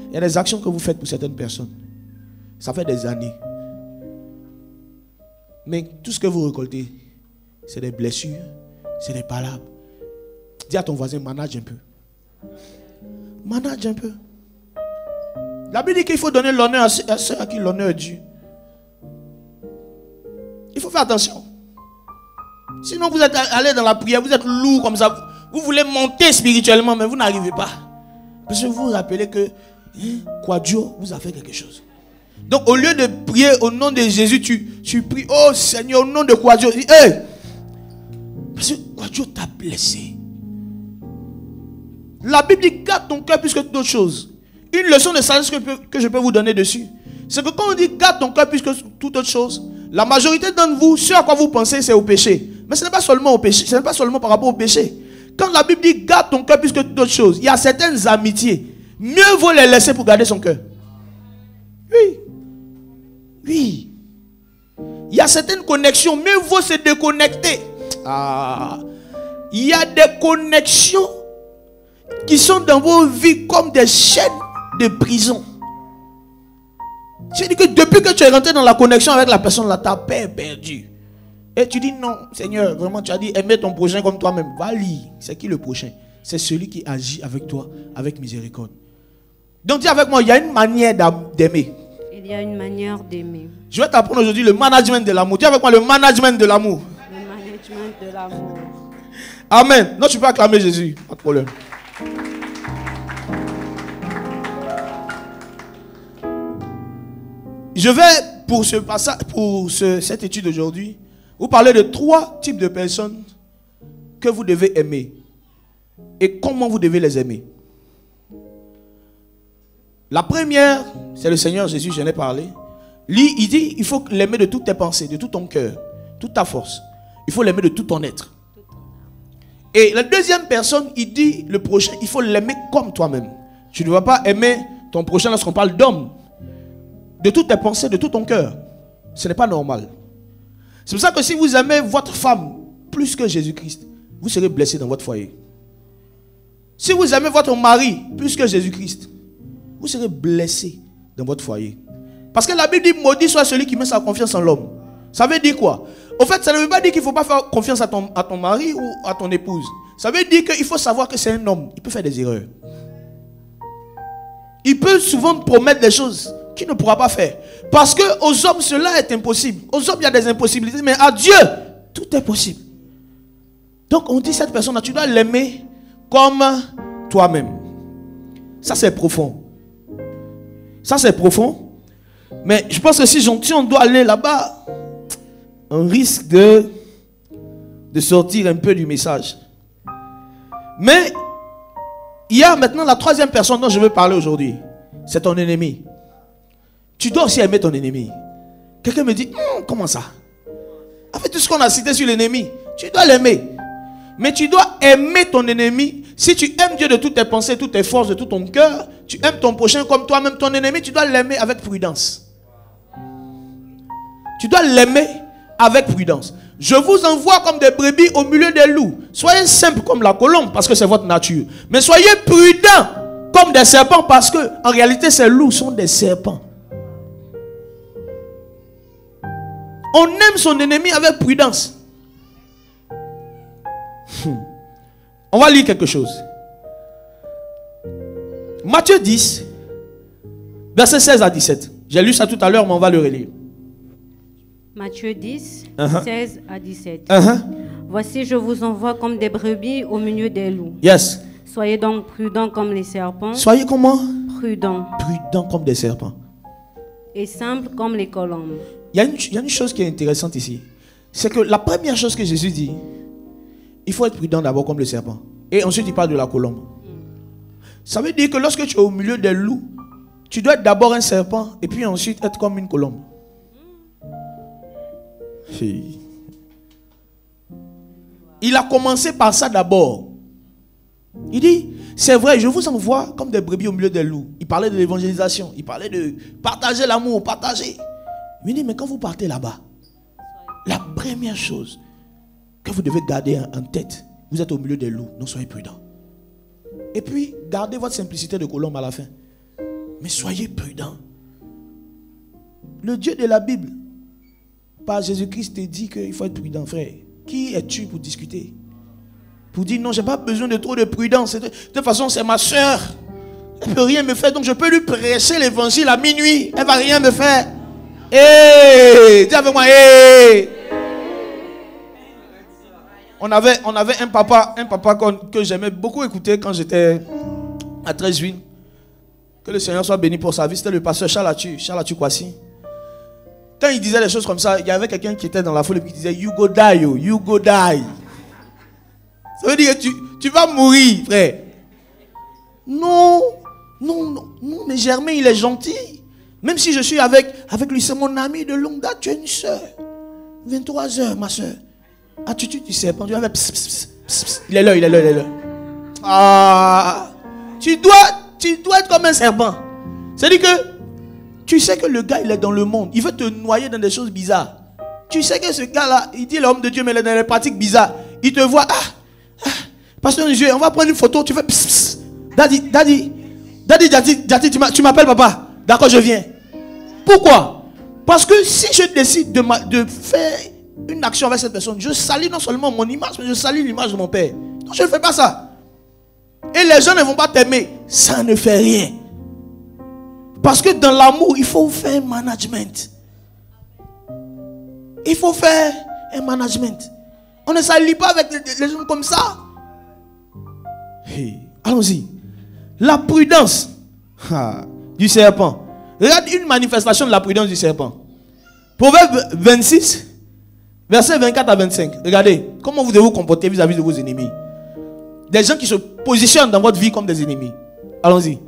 Il y a des actions que vous faites pour certaines personnes. Ça fait des années. Mais tout ce que vous récoltez, c'est des blessures, c'est des palabres. Dis à ton voisin, manage un peu. Manage un peu. La Bible dit qu'il faut donner l'honneur à ceux à qui l'honneur est dû. Il faut faire attention. Sinon vous êtes allé dans la prière, vous êtes lourd comme ça. Vous voulez monter spirituellement, mais vous n'arrivez pas. Parce que vous vous rappelez que Dieu vous a fait quelque chose. Donc au lieu de prier au nom de Jésus, tu pries, oh Seigneur, au nom de quoi Dieu. Parce que quoi Dieu t'a blessé. La Bible dit garde ton cœur plus que toute autre chose. Une leçon de sagesse que je peux vous donner dessus, c'est que quand on dit garde ton cœur plus que toute autre chose, la majorité d'entre vous, ce à quoi vous pensez, c'est au péché. Mais ce n'est pas seulement au péché, ce n'est pas seulement par rapport au péché. Quand la Bible dit garde ton cœur plus que toute autre chose, il y a certaines amitiés. Mieux vaut les laisser pour garder son cœur. Oui. Oui. Il y a certaines connexions. Mieux vaut se déconnecter. Il y a des connexions qui sont dans vos vies comme des chaînes de prison. C'est-à-dire que depuis que tu es rentré dans la connexion avec la personne là, ta paix est perdue. Et tu dis non, Seigneur, vraiment tu as dit aimer ton prochain comme toi-même. Va lire. C'est qui le prochain? C'est celui qui agit avec toi, avec miséricorde. Donc dis avec moi, il y a une manière d'aimer. Il y a une manière d'aimer. Je vais t'apprendre aujourd'hui le management de l'amour. Dis avec moi le management de l'amour. Le management de l'amour. Amen. Non, tu peux acclamer Jésus. Pas de problème. Je vais, pour cette étude aujourd'hui, vous parler de 3 types de personnes que vous devez aimer. Et comment vous devez les aimer. La première, c'est le Seigneur Jésus, j'en ai parlé. Lui, il dit, il faut l'aimer de toutes tes pensées, de tout ton cœur, toute ta force. Il faut l'aimer de tout ton être. Et la deuxième personne, il dit, le prochain, il faut l'aimer comme toi-même. Tu ne vas pas aimer ton prochain lorsqu'on parle d'homme. De toutes tes pensées, de tout ton cœur. Ce n'est pas normal. C'est pour ça que si vous aimez votre femme plus que Jésus-Christ, vous serez blessé dans votre foyer. Si vous aimez votre mari plus que Jésus-Christ, vous serez blessé dans votre foyer. Parce que la Bible dit, maudit soit celui qui met sa confiance en l'homme. Ça veut dire quoi? Au fait, ça ne veut pas dire qu'il ne faut pas faire confiance à ton mari ou à ton épouse. Ça veut dire qu'il faut savoir que c'est un homme. Il peut faire des erreurs. Il peut souvent promettre des choses qu'il ne pourra pas faire. Parce qu'aux hommes, cela est impossible. Aux hommes, il y a des impossibilités. Mais à Dieu, tout est possible. Donc, on dit cette personne-là, tu dois l'aimer comme toi-même. Ça, c'est profond. Ça, c'est profond. Mais je pense que si on doit aller là-bas, on risque de sortir un peu du message. Mais il y a maintenant la troisième personne dont je veux parler aujourd'hui. C'est ton ennemi. Tu dois aussi aimer ton ennemi. Quelqu'un me dit, comment ça? Avec tout ce qu'on a cité sur l'ennemi, tu dois l'aimer. Mais tu dois aimer ton ennemi. Si tu aimes Dieu de toutes tes pensées, toutes tes forces, de tout ton cœur, tu aimes ton prochain comme toi-même, ton ennemi, tu dois l'aimer avec prudence. Tu dois l'aimer avec prudence. Je vous envoie comme des brebis au milieu des loups. Soyez simples comme la colombe parce que c'est votre nature. Mais soyez prudents comme des serpents parce que en réalité ces loups sont des serpents. On aime son ennemi avec prudence. On va lire quelque chose. Matthieu 10, versets 16 à 17. J'ai lu ça tout à l'heure, mais on va le relire. Matthieu 10, 16 à 17. Voici, je vous envoie comme des brebis au milieu des loups. Yes. Soyez donc prudents comme les serpents. Soyez comment? Prudents. Prudents comme des serpents. Et simples comme les colombes. Il y a une chose qui est intéressante ici. C'est que la première chose que Jésus dit, il faut être prudent d'abord comme le serpent. Et ensuite il parle de la colombe. Ça veut dire que lorsque tu es au milieu des loups, tu dois être d'abord un serpent et puis ensuite être comme une colombe. Il a commencé par ça d'abord. Il dit, c'est vrai, je vous envoie comme des brebis au milieu des loups. Il parlait de l'évangélisation, il parlait de partager l'amour, partager. Il dit, mais quand vous partez là-bas, la première chose que vous devez garder en tête, vous êtes au milieu des loups, donc soyez prudents. Et puis, gardez votre simplicité de colombe à la fin. Mais soyez prudents. Le Dieu de la Bible, par Jésus-Christ, te dit qu'il faut être prudent, frère. Qui es-tu pour discuter? Pour dire non, je n'ai pas besoin de trop de prudence. De toute façon, c'est ma soeur. Elle ne peut rien me faire, donc je peux lui prêcher l'évangile à minuit. Elle ne va rien me faire. Hey, dis avec moi, hey. On avait un papa que j'aimais beaucoup écouter quand j'étais à 13 juin. Que le Seigneur soit béni pour sa vie. C'était le pasteur Charles Atu Kwasi. Quand il disait des choses comme ça, il y avait quelqu'un qui était dans la foule et qui disait you go die, you go die. Ça veut dire que tu vas mourir, frère. Non, mais Germain, il est gentil. Même si je suis avec lui, c'est mon ami de longue date. Tu es une soeur. 23 heures, ma soeur. Attitude du serpent. Tu vas faire pss, pss, pss, pss. Il est là. Ah, tu dois être comme un serpent. C'est-à-dire que tu sais que le gars, il est dans le monde. Il veut te noyer dans des choses bizarres. Tu sais que ce gars-là, il dit l'homme de Dieu, mais il est dans les pratiques bizarres. Il te voit, pasteur, on va prendre une photo. Tu fais pss, pss. Daddy, tu m'appelles papa. D'accord, je viens. Pourquoi? Parce que si je décide de faire une action avec cette personne, je salis non seulement mon image, mais je salis l'image de mon père. Donc je ne fais pas ça. Et les gens ne vont pas t'aimer. Ça ne fait rien. Parce que dans l'amour, il faut faire un management. Il faut faire un management. On ne s'allie pas avec les gens comme ça. Hey, allons-y. La prudence du serpent. Regarde une manifestation de la prudence du serpent. Proverbe 26, versets 24 à 25. Regardez, comment vous devez vous comporter vis-à-vis de vos ennemis. Des gens qui se positionnent dans votre vie comme des ennemis. Allons-y.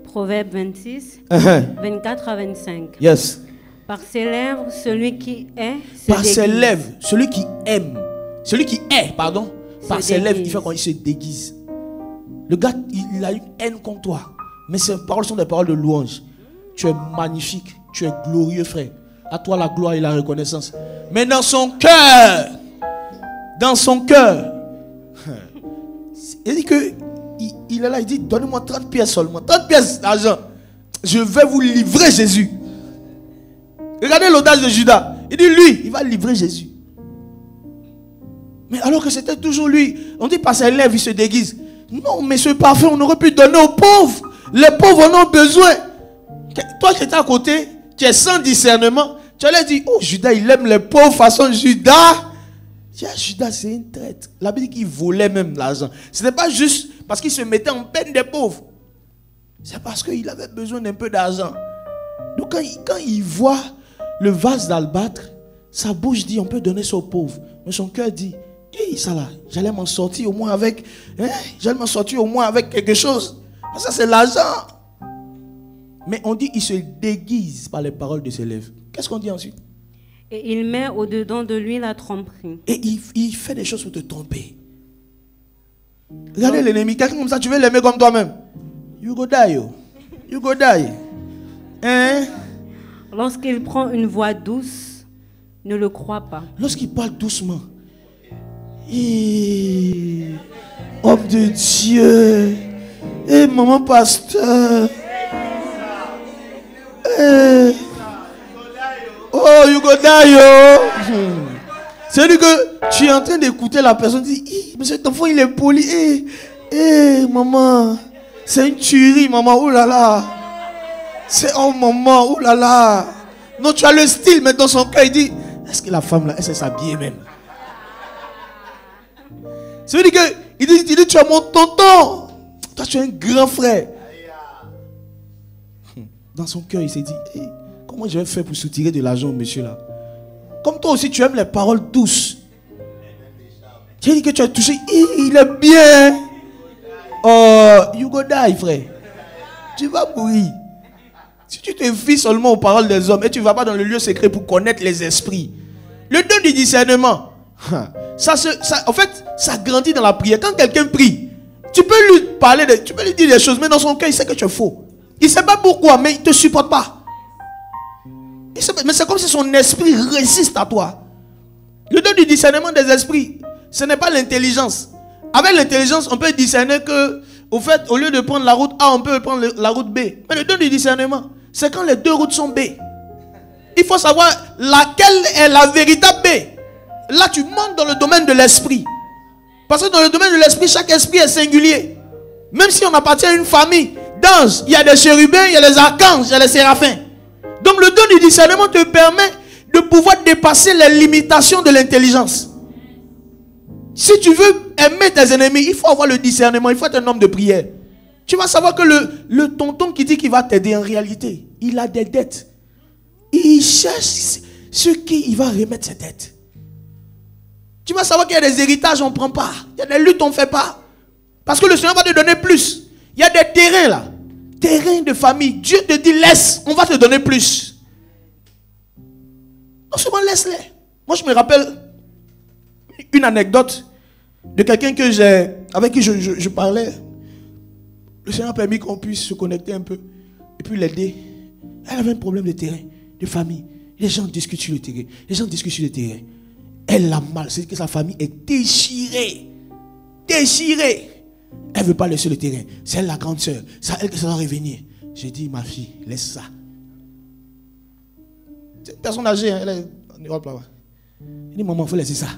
Proverbe 26, 24 à 25. Yes. Par ses lèvres, celui qui est par ses lèvres, celui qui aime. Celui qui est, pardon. Par ses lèvres, il fait quand il se déguise. Le gars, il a une haine contre toi. Mais ces paroles sont des paroles de louange. Tu es magnifique. Tu es glorieux, frère. À toi la gloire et la reconnaissance. Mais dans son cœur, il dit que il est là, il dit donnez-moi 30 pièces seulement. 30 pièces d'argent. Je vais vous livrer Jésus. Regardez l'audace de Judas. Il Il dit, lui, il va livrer Jésus. Mais alors que c'était toujours lui. On dit, par ses lèvres, il se déguise. Non, mais ce parfum, on aurait pu donner aux pauvres. Les pauvres en ont besoin. Toi qui étais à côté, tu es sans discernement. Tu allais dire, oh, Judas, il aime les pauvres façon Judas. Judas, c'est une traite. La Bible dit qu'il volait même l'argent. Ce n'était pas juste parce qu'il se mettait en peine des pauvres. C'est parce qu'il avait besoin d'un peu d'argent. Donc quand il voit le vase d'albâtre, sa bouche dit, on peut donner ça aux pauvres. Mais son cœur dit, ça là, j'allais m'en sortir au moins avec, quelque chose. Ça c'est l'argent. Mais on dit, il se déguise par les paroles de ses lèvres. Qu'est-ce qu'on dit ensuite? Et il met au-dedans de lui la tromperie. Et il fait des choses pour te tromper. Regardez l'ennemi, quelqu'un comme ça, tu veux l'aimer comme toi-même. You go die, yo. You go die. Hein? Lorsqu'il prend une voix douce, ne le crois pas. Lorsqu'il parle doucement. Homme de Dieu. Maman pasteur. Oh, you go die, yo. C'est-à-dire que tu es en train d'écouter la personne dire, mais cet enfant il est poli. Maman, c'est une tuerie, maman. Oh là là. C'est oh maman, oh là là. Non, tu as le style, mais dans son cœur, il dit, est-ce que la femme là, elle sait s'habiller même? C'est-à-dire que il dit, tu es mon tonton. Toi, tu es un grand frère. Dans son cœur, il s'est dit, comment je vais faire pour soutirer de l'argent au monsieur là? Comme toi aussi, tu aimes les paroles douces. Tu as dit que tu as touché, il est bien. Oh, you go die, frère. Tu vas mourir. Si tu te fies seulement aux paroles des hommes et tu ne vas pas dans le lieu secret pour connaître les esprits. Le don du discernement, en fait, ça grandit dans la prière. Quand quelqu'un prie, tu peux lui parler, tu peux lui dire des choses, mais dans son cœur, il sait que tu es faux. Il ne sait pas pourquoi, mais il ne te supporte pas. Mais c'est comme si son esprit résiste à toi. Le don du discernement des esprits, ce n'est pas l'intelligence. Avec l'intelligence, on peut discerner que, au fait, au lieu de prendre la route A, on peut prendre la route B. Mais le don du discernement, c'est quand les deux routes sont B. Il faut savoir laquelle est la véritable B. Là, tu montes dans le domaine de l'esprit. Parce que dans le domaine de l'esprit, chaque esprit est singulier. Même si on appartient à une famille d'anges, il y a des chérubins, il y a des archanges, il y a des séraphins. Donc le don du discernement te permet de pouvoir dépasser les limitations de l'intelligence. Si tu veux aimer tes ennemis, il faut avoir le discernement, il faut être un homme de prière. Tu vas savoir que le tonton qui dit qu'il va t'aider, en réalité, il a des dettes. Il cherche ce qui va remettre ses dettes. Tu vas savoir qu'il y a des héritages, on ne prend pas. Il y a des luttes, on ne fait pas. Parce que le Seigneur va te donner plus. Il y a des terrains là. Terrain de famille. Dieu te dit laisse, on va te donner plus. Non seulement laisse-les. Moi je me rappelle une anecdote de quelqu'un avec qui je parlais. Le Seigneur a permis qu'on puisse se connecter un peu et puis l'aider. Elle avait un problème de terrain, de famille. Les gens discutent sur le terrain. Elle a mal, c'est que sa famille est déchirée. Elle ne veut pas laisser le terrain. C'est elle la grande sœur. C'est elle que ça doit revenir. J'ai dit, ma fille, laisse ça. C'est une personne âgée, elle est en Europe là-bas. Elle dit, maman, il faut laisser ça.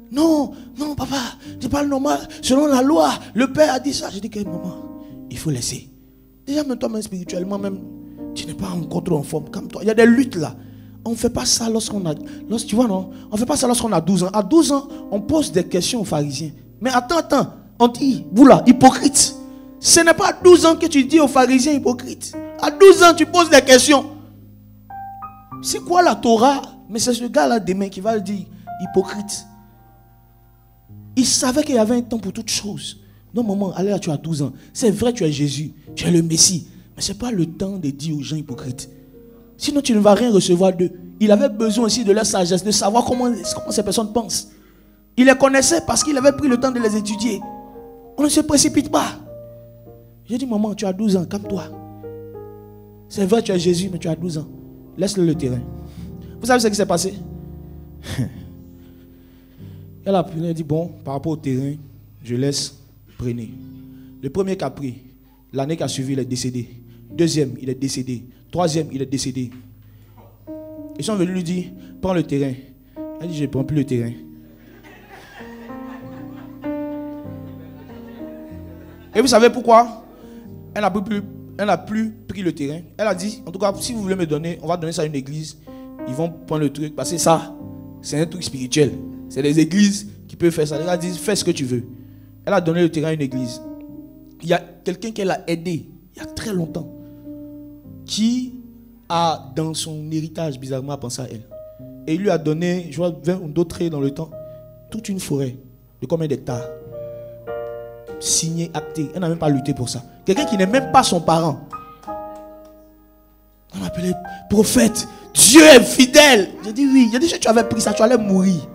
Non, papa, tu parles normal. Selon la loi, le père a dit ça. J'ai dit que maman, il faut laisser. Déjà, même toi, même spirituellement, même, tu n'es pas encore trop en forme comme toi. Il y a des luttes là. On ne fait pas ça tu vois, non? On ne fait pas ça lorsqu'on a 12 ans. À 12 ans, on pose des questions aux pharisiens. Mais attends, on dit, vous là, hypocrite. Ce n'est pas à 12 ans que tu dis aux pharisiens hypocrite. À 12 ans, tu poses des questions. C'est quoi la Torah? Mais c'est ce gars-là demain qui va le dire, hypocrite. Il savait qu'il y avait un temps pour toutes choses. Non, maman, allez là, tu as 12 ans. C'est vrai, tu es Jésus, tu es le Messie. Mais ce n'est pas le temps de dire aux gens hypocrites. Sinon, tu ne vas rien recevoir d'eux. Il avait besoin aussi de leur sagesse, de savoir comment ces personnes pensent. Il les connaissait parce qu'il avait pris le temps de les étudier. On ne se précipite pas. J'ai dit, maman, tu as 12 ans, calme-toi. C'est vrai, tu es Jésus, mais tu as 12 ans. Laisse-le le terrain. Vous savez ce qui s'est passé? Elle a dit, bon, par rapport au terrain, je laisse, prenez. Le premier qui a pris, l'année qui a suivi, il est décédé. Deuxième, il est décédé. Troisième, il est décédé. Ils sont venus lui dire, prends le terrain. Elle dit, je ne prends plus le terrain. Et vous savez pourquoi? Elle n'a plus pris le terrain. Elle a dit, en tout cas, si vous voulez me donner, on va donner ça à une église. Ils vont prendre le truc. Parce que ça, c'est un truc spirituel. C'est des églises qui peuvent faire ça. Elle a dit, fais ce que tu veux. Elle a donné le terrain à une église. Il y a quelqu'un qu'elle a aidé, il y a très longtemps, qui a, dans son héritage, bizarrement, pensé à elle. Et il lui a donné, je vois 20 ou d'autres dans le temps, toute une forêt de combien d'hectares? Signé, acté. Elle n'a même pas lutté pour ça. Quelqu'un qui n'est même pas son parent. On l'appelait prophète. Dieu est fidèle. J'ai dit oui. J'ai dit si tu avais pris ça, tu allais mourir.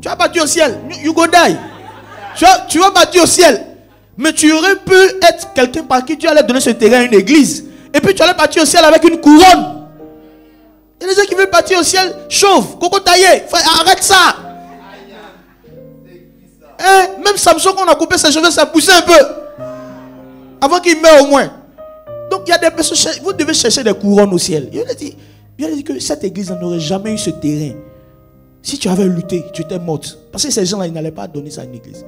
Tu as battu au ciel. You go die. Tu vas battre au ciel. Mais tu aurais pu être quelqu'un par qui Dieu allait donner ce terrain à une église. Et puis tu allais partir au ciel avec une couronne. Il y a des gens qui veulent partir au ciel chauve, coco taillé. Arrête ça. Même Samson, quand on a coupé ses cheveux, ça poussait un peu. Avant qu'il meure au moins. Donc il y a des personnes, vous devez chercher des couronnes au ciel. Il a dit que cette église n'aurait jamais eu ce terrain. Si tu avais lutté, tu étais morte. Parce que ces gens-là, ils n'allaient pas donner ça à une église.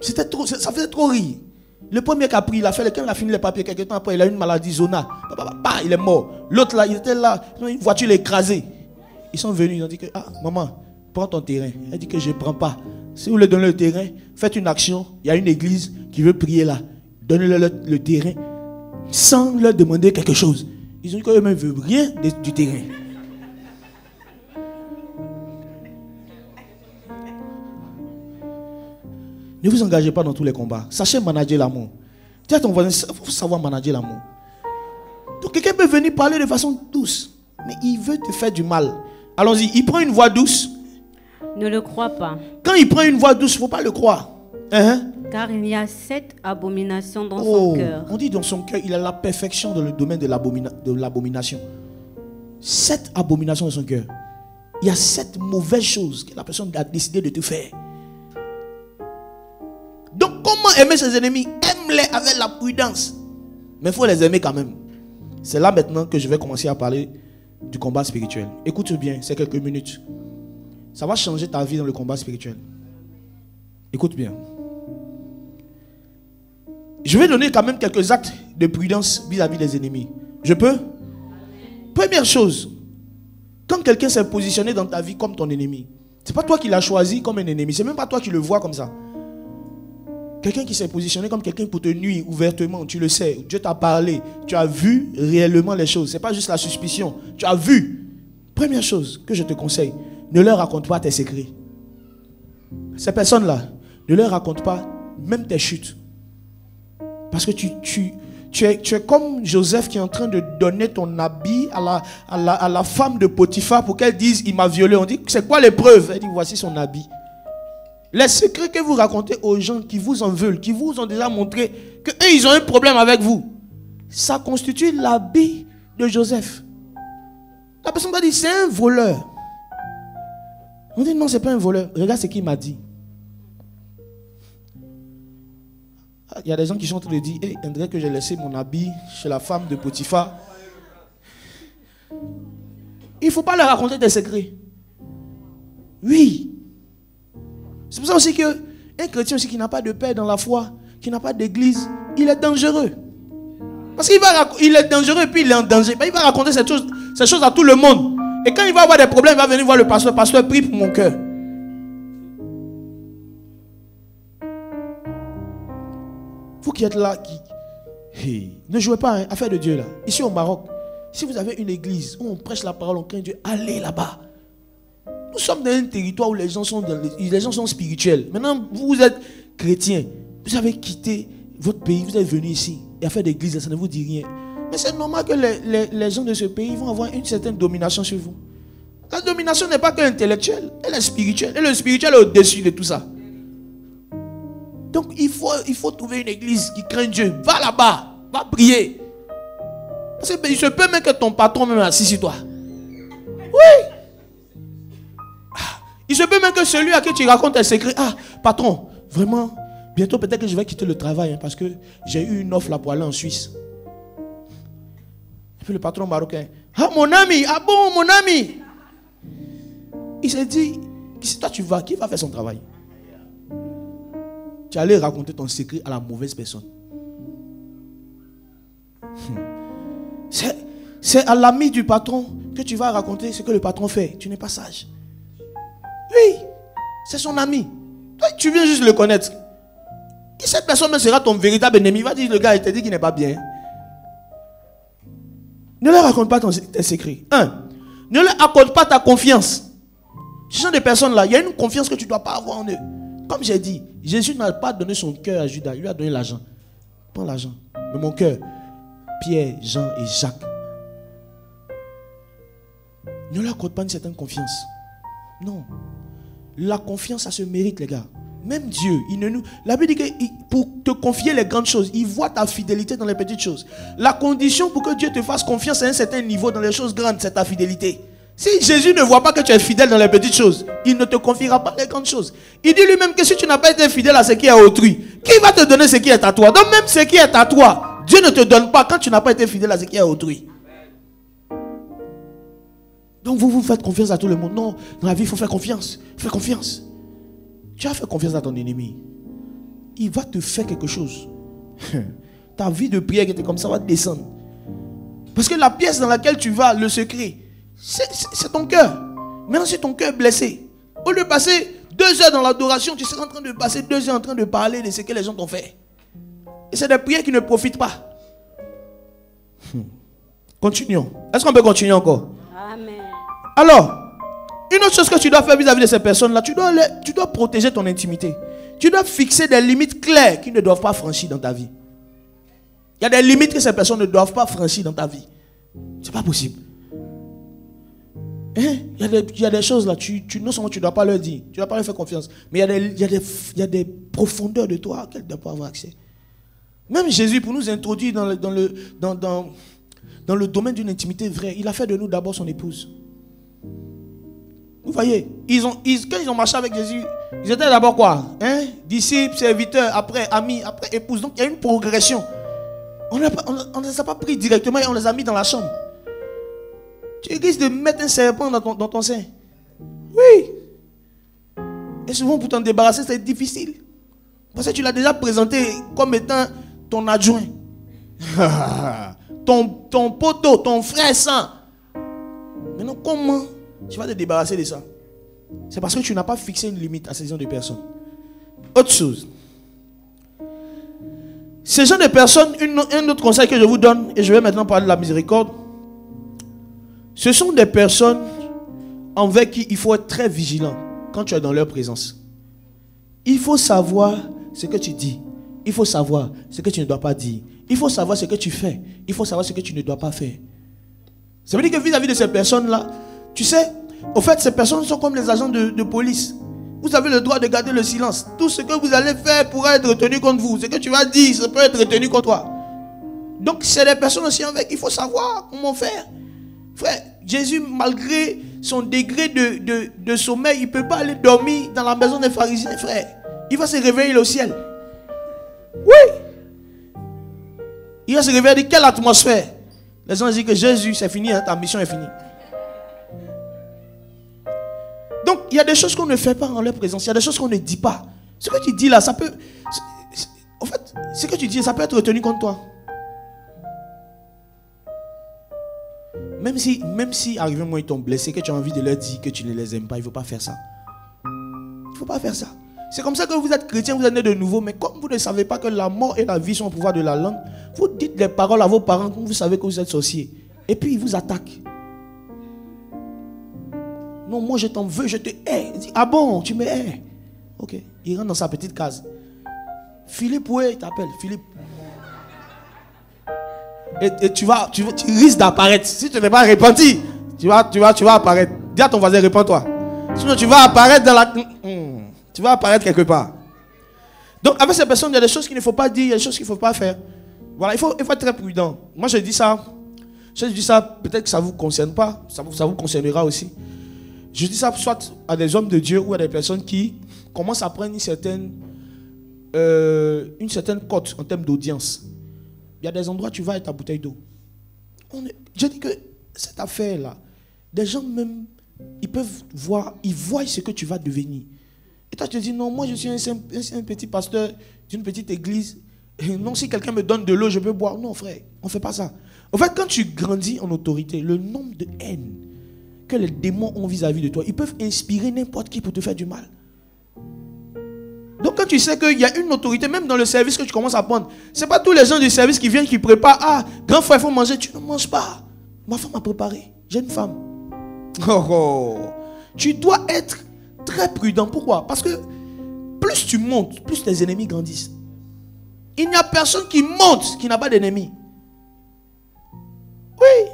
C'était trop, ça faisait trop rire. Le premier qui a pris, il a fait, quand il a fini les papiers, quelques temps après, il a eu une maladie zona. Il est mort. L'autre là, il était là, une voiture l'a écrasé. Ils sont venus, ils ont dit que, ah, maman, prends ton terrain. Elle dit que je ne prends pas. Si vous voulez donner le terrain, faites une action. Il y a une église qui veut prier là. Donnez-leur le terrain sans leur demander quelque chose. Ils ont dit qu'eux-mêmes ne veulent rien du terrain. Ne vous engagez pas dans tous les combats. Sachez manager l'amour. Dis à ton voisin, il faut savoir manager l'amour. Donc quelqu'un peut venir parler de façon douce, mais il veut te faire du mal. Allons-y, il prend une voix douce. Ne le crois pas. Quand il prend une voix douce, il ne faut pas le croire. Car il y a 7 abominations dans son cœur. On dit dans son cœur, il a la perfection dans le domaine de l'abomination. 7 abominations dans son cœur. Il y a 7 mauvaises choses que la personne a décidé de te faire. Donc comment aimer ses ennemis? Aime-les avec la prudence. Mais il faut les aimer quand même. C'est là maintenant que je vais commencer à parler du combat spirituel. Écoute bien, c'est quelques minutes. Ça va changer ta vie dans le combat spirituel. Écoute bien. Je vais donner quand même quelques actes de prudence vis-à-vis des ennemis. Je peux? Première chose, quand quelqu'un s'est positionné dans ta vie comme ton ennemi, c'est pas toi qui l'as choisi comme un ennemi, c'est même pas toi qui le vois comme ça. Quelqu'un qui s'est positionné comme quelqu'un pour te nuire ouvertement, tu le sais, Dieu t'a parlé, tu as vu réellement les choses, c'est pas juste la suspicion, tu as vu. Première chose que je te conseille, ne leur raconte pas tes secrets. Ces personnes-là, ne leur raconte pas même tes chutes. Parce que tu es comme Joseph qui est en train de donner ton habit à la femme de Potiphar pour qu'elle dise il m'a violé. On dit c'est quoi les preuves? Elle dit voici son habit. Les secrets que vous racontez aux gens qui vous en veulent, qui vous ont déjà montré qu'eux ils ont un problème avec vous, ça constitue l'habit de Joseph. La personne va dire c'est un voleur. On dit non, c'est pas un voleur. Regarde ce qu'il m'a dit. Il y a des gens qui sont en train de dire hey, André, que j'ai laissé mon habit chez la femme de Potiphar. Il ne faut pas leur raconter des secrets. Oui. C'est pour ça aussi qu'un chrétien aussi qui n'a pas de paix dans la foi, qui n'a pas d'église, il est dangereux. Parce qu'il est dangereux et puis il est en danger. Il va raconter ces choses à tout le monde. Et quand il va avoir des problèmes, il va venir voir le pasteur. Pasteur, prie pour mon cœur. Vous qui êtes là, ne jouez pas, hein, affaire de Dieu là. Ici au Maroc, si vous avez une église où on prêche la parole, on craint Dieu, allez là-bas. Nous sommes dans un territoire où les gens sont spirituels. Maintenant, vous êtes chrétiens. Vous avez quitté votre pays, vous êtes venu ici. Et affaire d'église, ça ne vous dit rien. Mais c'est normal que les gens de ce pays vont avoir une certaine domination sur vous. La domination n'est pas que intellectuelle, elle est spirituelle. Et le spirituel est au-dessus de tout ça. Donc il faut trouver une église qui craint Dieu. Va là-bas, va prier. Parce qu'il se peut même que ton patron même assis sur toi. Oui. Il se peut même que celui à qui tu racontes tes secrets. Ah, patron, vraiment, bientôt peut-être que je vais quitter le travail hein, parce que j'ai eu une offre là pour aller en Suisse. Et puis le patron marocain, Ah, mon ami, ah bon, mon ami. Il s'est dit, si toi tu vas, qui va faire son travail? Tu allais raconter ton secret à la mauvaise personne. C'est à l'ami du patron que tu vas raconter ce que le patron fait. Tu n'es pas sage. Oui, c'est son ami. Toi, tu viens juste le connaître. Et cette personne même sera ton véritable ennemi. Il va dire, le gars, il t'a dit qu'il n'est pas bien. Ne leur raconte pas tes secrets. Ne leur accorde pas ta confiance. Ce sont des personnes-là, il y a une confiance que tu ne dois pas avoir en eux. Comme j'ai dit, Jésus n'a pas donné son cœur à Judas, il lui a donné l'argent. Prends l'argent. Mais mon cœur, Pierre, Jean et Jacques. Ne leur accorde pas une certaine confiance. Non. La confiance, ça se mérite, les gars. Même Dieu, la Bible dit que pour te confier les grandes choses, il voit ta fidélité dans les petites choses. La condition pour que Dieu te fasse confiance à un certain niveau dans les choses grandes, c'est ta fidélité. Si Jésus ne voit pas que tu es fidèle dans les petites choses, il ne te confiera pas les grandes choses. Il dit lui-même que si tu n'as pas été fidèle à ce qui est à autrui, qui va te donner ce qui est à toi? Donc même ce qui est à toi, Dieu ne te donne pas quand tu n'as pas été fidèle à ce qui est à autrui. Donc vous faites confiance à tout le monde. Non, dans la vie, il faut faire confiance. Fais confiance. Tu as fait confiance à ton ennemi. Il va te faire quelque chose. Ta vie de prière qui était comme ça va descendre. Parce que la pièce dans laquelle tu vas, le secret, c'est ton cœur. Maintenant, c'est ton cœur blessé. Au lieu de passer 2 heures dans l'adoration, tu seras en train de passer 2 heures en train de parler de ce que les gens t'ont fait. Et c'est des prières qui ne profitent pas. Continuons. Est-ce qu'on peut continuer encore? Amen. Alors, une autre chose que tu dois faire vis-à-vis de ces personnes-là, tu dois protéger ton intimité. Tu dois fixer des limites claires qui ne doivent pas franchir dans ta vie. Il y a des limites que ces personnes ne doivent pas franchir dans ta vie. C'est pas possible. Il y a des choses là, non seulement tu ne dois pas leur dire, tu ne dois pas leur faire confiance, mais il y a des profondeurs de toi qu'elles ne doivent pas avoir accès. Même Jésus, pour nous introduire dans le domaine d'une intimité vraie, il a fait de nous d'abord son épouse. Vous voyez, quand ils ont marché avec Jésus, ils étaient d'abord quoi? Disciples, serviteurs, après amis, après épouses. Donc il y a une progression. On ne les a pas pris directement et on les a mis dans la chambre. Tu risques de mettre un serpent dans ton sein. Oui. Et souvent pour t'en débarrasser, c'est difficile. Parce que tu l'as déjà présenté comme étant ton adjoint. ton poteau, ton frère sang. Maintenant, comment tu vas te débarrasser de ça? C'est parce que tu n'as pas fixé une limite à ces gens de personnes. Autre chose. Ces gens de personnes, un autre conseil que je vous donne, et je vais maintenant parler de la miséricorde. Ce sont des personnes envers qui il faut être très vigilant quand tu es dans leur présence. Il faut savoir ce que tu dis. Il faut savoir ce que tu ne dois pas dire. Il faut savoir ce que tu fais. Il faut savoir ce que tu ne dois pas faire. Ça veut dire que vis-à-vis de ces personnes-là, tu sais, au fait, ces personnes sont comme les agents de police. Vous avez le droit de garder le silence. Tout ce que vous allez faire pourra être retenu contre vous. Ce que tu vas dire, ça peut être retenu contre toi. Donc, c'est des personnes aussi avec qui il faut savoir comment faire. Frère, Jésus, malgré son degré de sommeil, il ne peut pas aller dormir dans la maison des pharisiens, frère. Il va se réveiller au ciel. Oui. Il va se réveiller dans quelle atmosphère? Les gens disent que Jésus, c'est fini, ta mission est finie. Donc, il y a des choses qu'on ne fait pas en leur présence. Il y a des choses qu'on ne dit pas. Ce que tu dis là, ça peut... En fait, ce que tu dis, ça peut être retenu contre toi. Même si arrivé un moment ils t'ont blessé, que tu as envie de leur dire que tu ne les aimes pas, il ne faut pas faire ça. Il ne faut pas faire ça. C'est comme ça que vous êtes chrétien, vous êtes né de nouveau, mais comme vous ne savez pas que la mort et la vie sont au pouvoir de la langue, vous dites des paroles à vos parents quand vous savez que vous êtes sorcier. Et puis ils vous attaquent. Non, moi je t'en veux, je te hais. Il dit, ah bon, tu me hais. Ok, il rentre dans sa petite case. Philippe, oui, il t'appelle, Philippe. Et tu risques d'apparaître. Si tu n'es pas repenti, tu vas apparaître. Dis à ton voisin, répands-toi. Sinon tu vas apparaître tu vas apparaître quelque part. Donc avec ces personnes, il y a des choses qu'il ne faut pas dire, il y a des choses qu'il ne faut pas faire. Voilà, il faut être très prudent. Moi je dis ça, peut-être que ça ne vous concerne pas, ça vous concernera aussi. Je dis ça soit à des hommes de Dieu ou à des personnes qui commencent à prendre une certaine cote en termes d'audience. Il y a des endroits où tu vas avec ta bouteille d'eau. Je dis que cette affaire-là, des gens même, ils peuvent voir, ils voient ce que tu vas devenir. Et toi, tu te dis, non, moi je suis un petit pasteur d'une petite église. Et non, si quelqu'un me donne de l'eau, je peux boire. Non, frère, on ne fait pas ça. En fait, quand tu grandis en autorité, le nombre de haine que les démons ont vis-à-vis de toi, ils peuvent inspirer n'importe qui pour te faire du mal. Donc quand tu sais qu'il y a une autorité, même dans le service que tu commences à prendre, ce n'est pas tous les gens du service qui viennent, qui préparent. Ah, grand frère, il faut manger. Tu ne manges pas. Ma femme a préparé. J'ai une femme. Tu dois être très prudent. Pourquoi? Parce que plus tu montes, plus tes ennemis grandissent. Il n'y a personne qui monte qui n'a pas d'ennemis. Oui.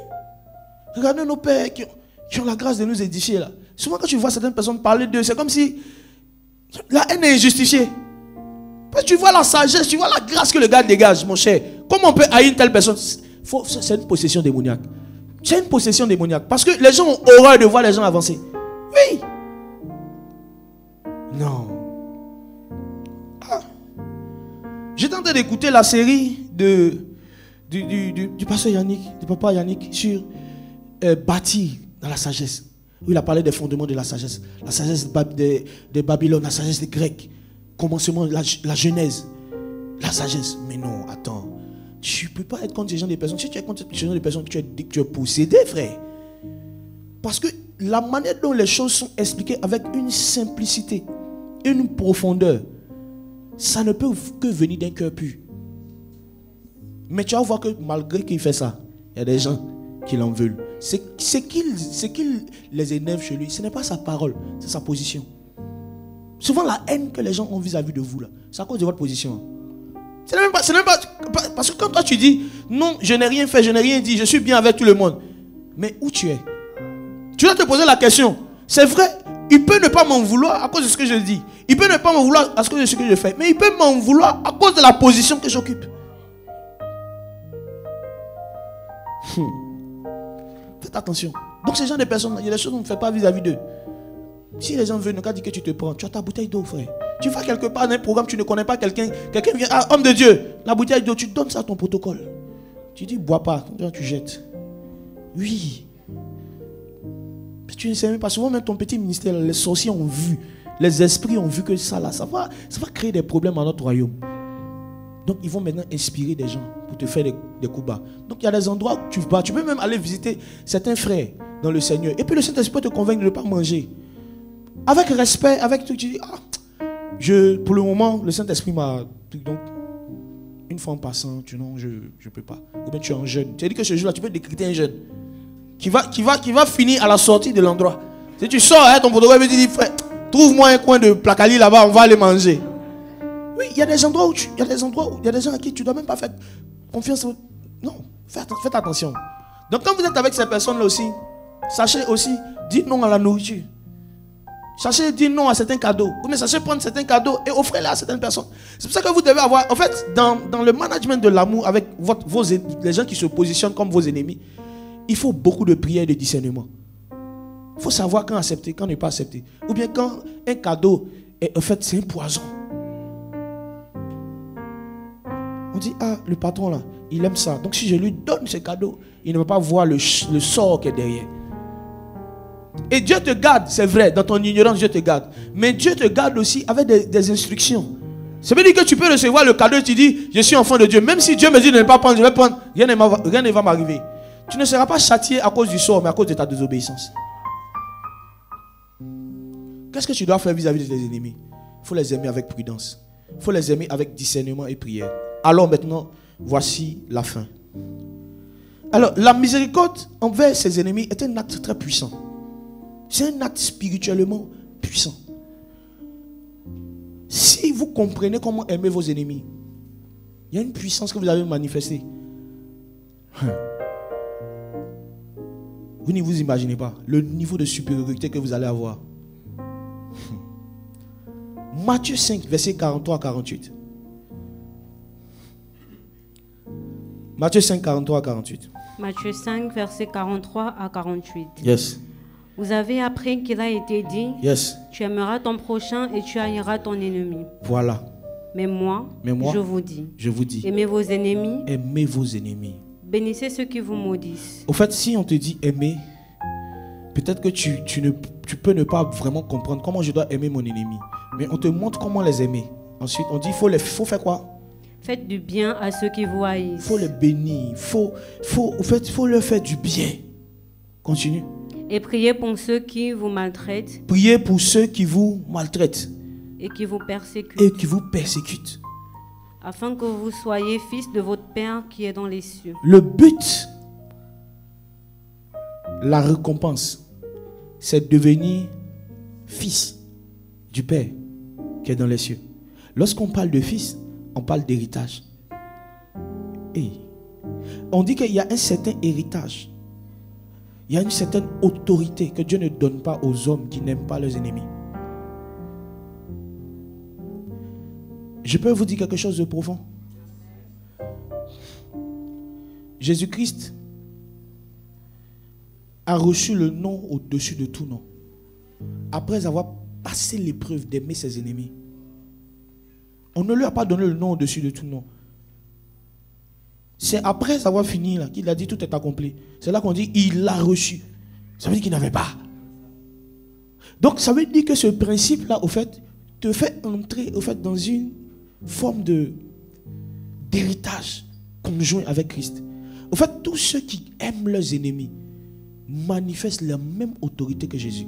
Regardez nos pères qui ont la grâce de nous édifier là. Souvent quand tu vois certaines personnes parler d'eux, c'est comme si la haine est injustifiée. Parce que tu vois la sagesse, tu vois la grâce que le gars dégage, mon cher. Comment on peut haïr une telle personne? C'est une possession démoniaque. C'est une possession démoniaque. Parce que les gens ont horreur de voir les gens avancer. Oui. Non. J'étais en train d'écouter la série du pasteur Yannick, du papa Yannick, sur bâtir dans la sagesse. Où il a parlé des fondements de la sagesse. La sagesse de Babylone, la sagesse des Grecs. Commencement, la Genèse. La sagesse. Mais non, attends. Tu ne peux pas être contre ces gens des personnes. Si tu es contre ces gens des personnes, tu es possédé, frère. Parce que la manière dont les choses sont expliquées avec une simplicité, une profondeur, ça ne peut que venir d'un cœur pur. Mais tu vas voir que malgré qu'il fait ça, il y a des gens qui l'en veulent. Ce qui les énerve chez lui, ce n'est pas sa parole, c'est sa position. Souvent la haine que les gens ont vis-à-vis de vous, là, c'est à cause de votre position. Ce n'est même pas parce que quand toi tu dis non, je n'ai rien fait, je n'ai rien dit, je suis bien avec tout le monde. Mais où tu es? Tu dois te poser la question. C'est vrai, il peut ne pas m'en vouloir à cause de ce que je dis. Il peut ne pas m'en vouloir à cause de ce que je fais. Mais il peut m'en vouloir à cause de la position que j'occupe. Faites attention. Donc ces gens de personnes, il y a des choses qu'on ne fait pas vis-à-vis d'eux. Si les gens veulent, ne pas dire que tu te prends. Tu as ta bouteille d'eau, frère. Tu vas quelque part dans un programme, tu ne connais pas quelqu'un. Quelqu'un vient, ah, homme de Dieu, la bouteille d'eau, tu donnes ça à ton protocole. Tu dis, bois pas, tu jettes. Oui. Mais tu ne sais même pas. Souvent, même ton petit ministère, les sorciers ont vu, les esprits ont vu que ça va créer des problèmes dans notre royaume. Donc, ils vont maintenant inspirer des gens pour te faire des coups bas. Donc, il y a des endroits où tu vas. Tu peux même aller visiter certains frères dans le Seigneur. Et puis, le Saint-Esprit peut te convaincre de ne pas manger. Avec respect, avec tout, tu dis, pour le moment, le Saint-Esprit m'a... Donc, une fois en passant, non, je ne peux pas. Ou bien tu es un jeune. Tu as dit que ce jour-là, tu peux décréter un jeune qui va finir à la sortie de l'endroit. Si tu sors, ton protocole, tu dis, frère, trouve-moi un coin de placali là-bas, on va aller manger. Oui, il y a des endroits où il y a des gens à qui tu ne dois même pas faire confiance. Non, faites attention. Donc quand vous êtes avec ces personnes-là aussi, sachez aussi, dites non à la nourriture. Sachez dire non à certains cadeaux. Mais sachez prendre certains cadeaux et offrez-les à certaines personnes. C'est pour ça que vous devez avoir, en fait, dans le management de l'amour avec les gens qui se positionnent comme vos ennemis, il faut beaucoup de prière et de discernement. Il faut savoir quand accepter, quand ne pas accepter. Ou bien quand un cadeau, en fait, c'est un poison. On dit, le patron là, il aime ça. Donc si je lui donne ce cadeau, il ne va pas voir le sort qui est derrière. Et Dieu te garde, c'est vrai, dans ton ignorance, Dieu te garde. Mais Dieu te garde aussi avec des instructions. Ça veut dire que tu peux recevoir le cadeau et tu dis, je suis enfant de Dieu. Même si Dieu me dit de ne pas prendre, je vais prendre, rien ne va m'arriver. Tu ne seras pas châtié à cause du sort, mais à cause de ta désobéissance. Qu'est-ce que tu dois faire vis-à-vis de tes ennemis? Il faut les aimer avec prudence. Il faut les aimer avec discernement et prière. Alors maintenant, voici la fin. Alors, la miséricorde envers ses ennemis est un acte très puissant. C'est un acte spirituellement puissant. Si vous comprenez comment aimer vos ennemis, il y a une puissance que vous avez manifestée. Vous ne vous imaginez pas le niveau de supériorité que vous allez avoir. Matthieu 5, verset 43 à 48. Matthieu 5, 43 à 48. Matthieu 5, verset 43 à 48. Yes. Vous avez appris qu'il a été dit, yes, tu aimeras ton prochain et tu haïras ton ennemi. Voilà. Mais moi, je vous dis, aimez vos ennemis, Bénissez ceux qui vous maudissent. Au fait, si on te dit aimer, peut-être que tu peux ne pas vraiment comprendre comment je dois aimer mon ennemi. Mais on te montre comment les aimer. Ensuite, on dit, il faut faire quoi? Faites du bien à ceux qui vous haïssent. Il faut les bénir. Il faut leur faire du bien. Continue. Et priez pour ceux qui vous maltraitent. Priez pour ceux qui vous maltraitent. Et qui vous persécutent. Et qui vous persécutent. Afin que vous soyez fils de votre Père qui est dans les cieux. Le but, la récompense, c'est de devenir fils du Père qui est dans les cieux. Lorsqu'on parle de fils, on parle d'héritage. Et on dit qu'il y a un certain héritage. Il y a une certaine autorité que Dieu ne donne pas aux hommes qui n'aiment pas leurs ennemis. Je peux vous dire quelque chose de profond. Jésus-Christ a reçu le nom au-dessus de tout nom. Après avoir passé l'épreuve d'aimer ses ennemis. On ne lui a pas donné le nom au-dessus de tout nom. C'est après avoir fini là qu'il a dit tout est accompli. C'est là qu'on dit il l'a reçu. Ça veut dire qu'il n'avait pas. Donc ça veut dire que ce principe là au fait te fait entrer au fait dans une forme d'héritage conjoint avec Christ. Au fait tous ceux qui aiment leurs ennemis manifestent la même autorité que Jésus.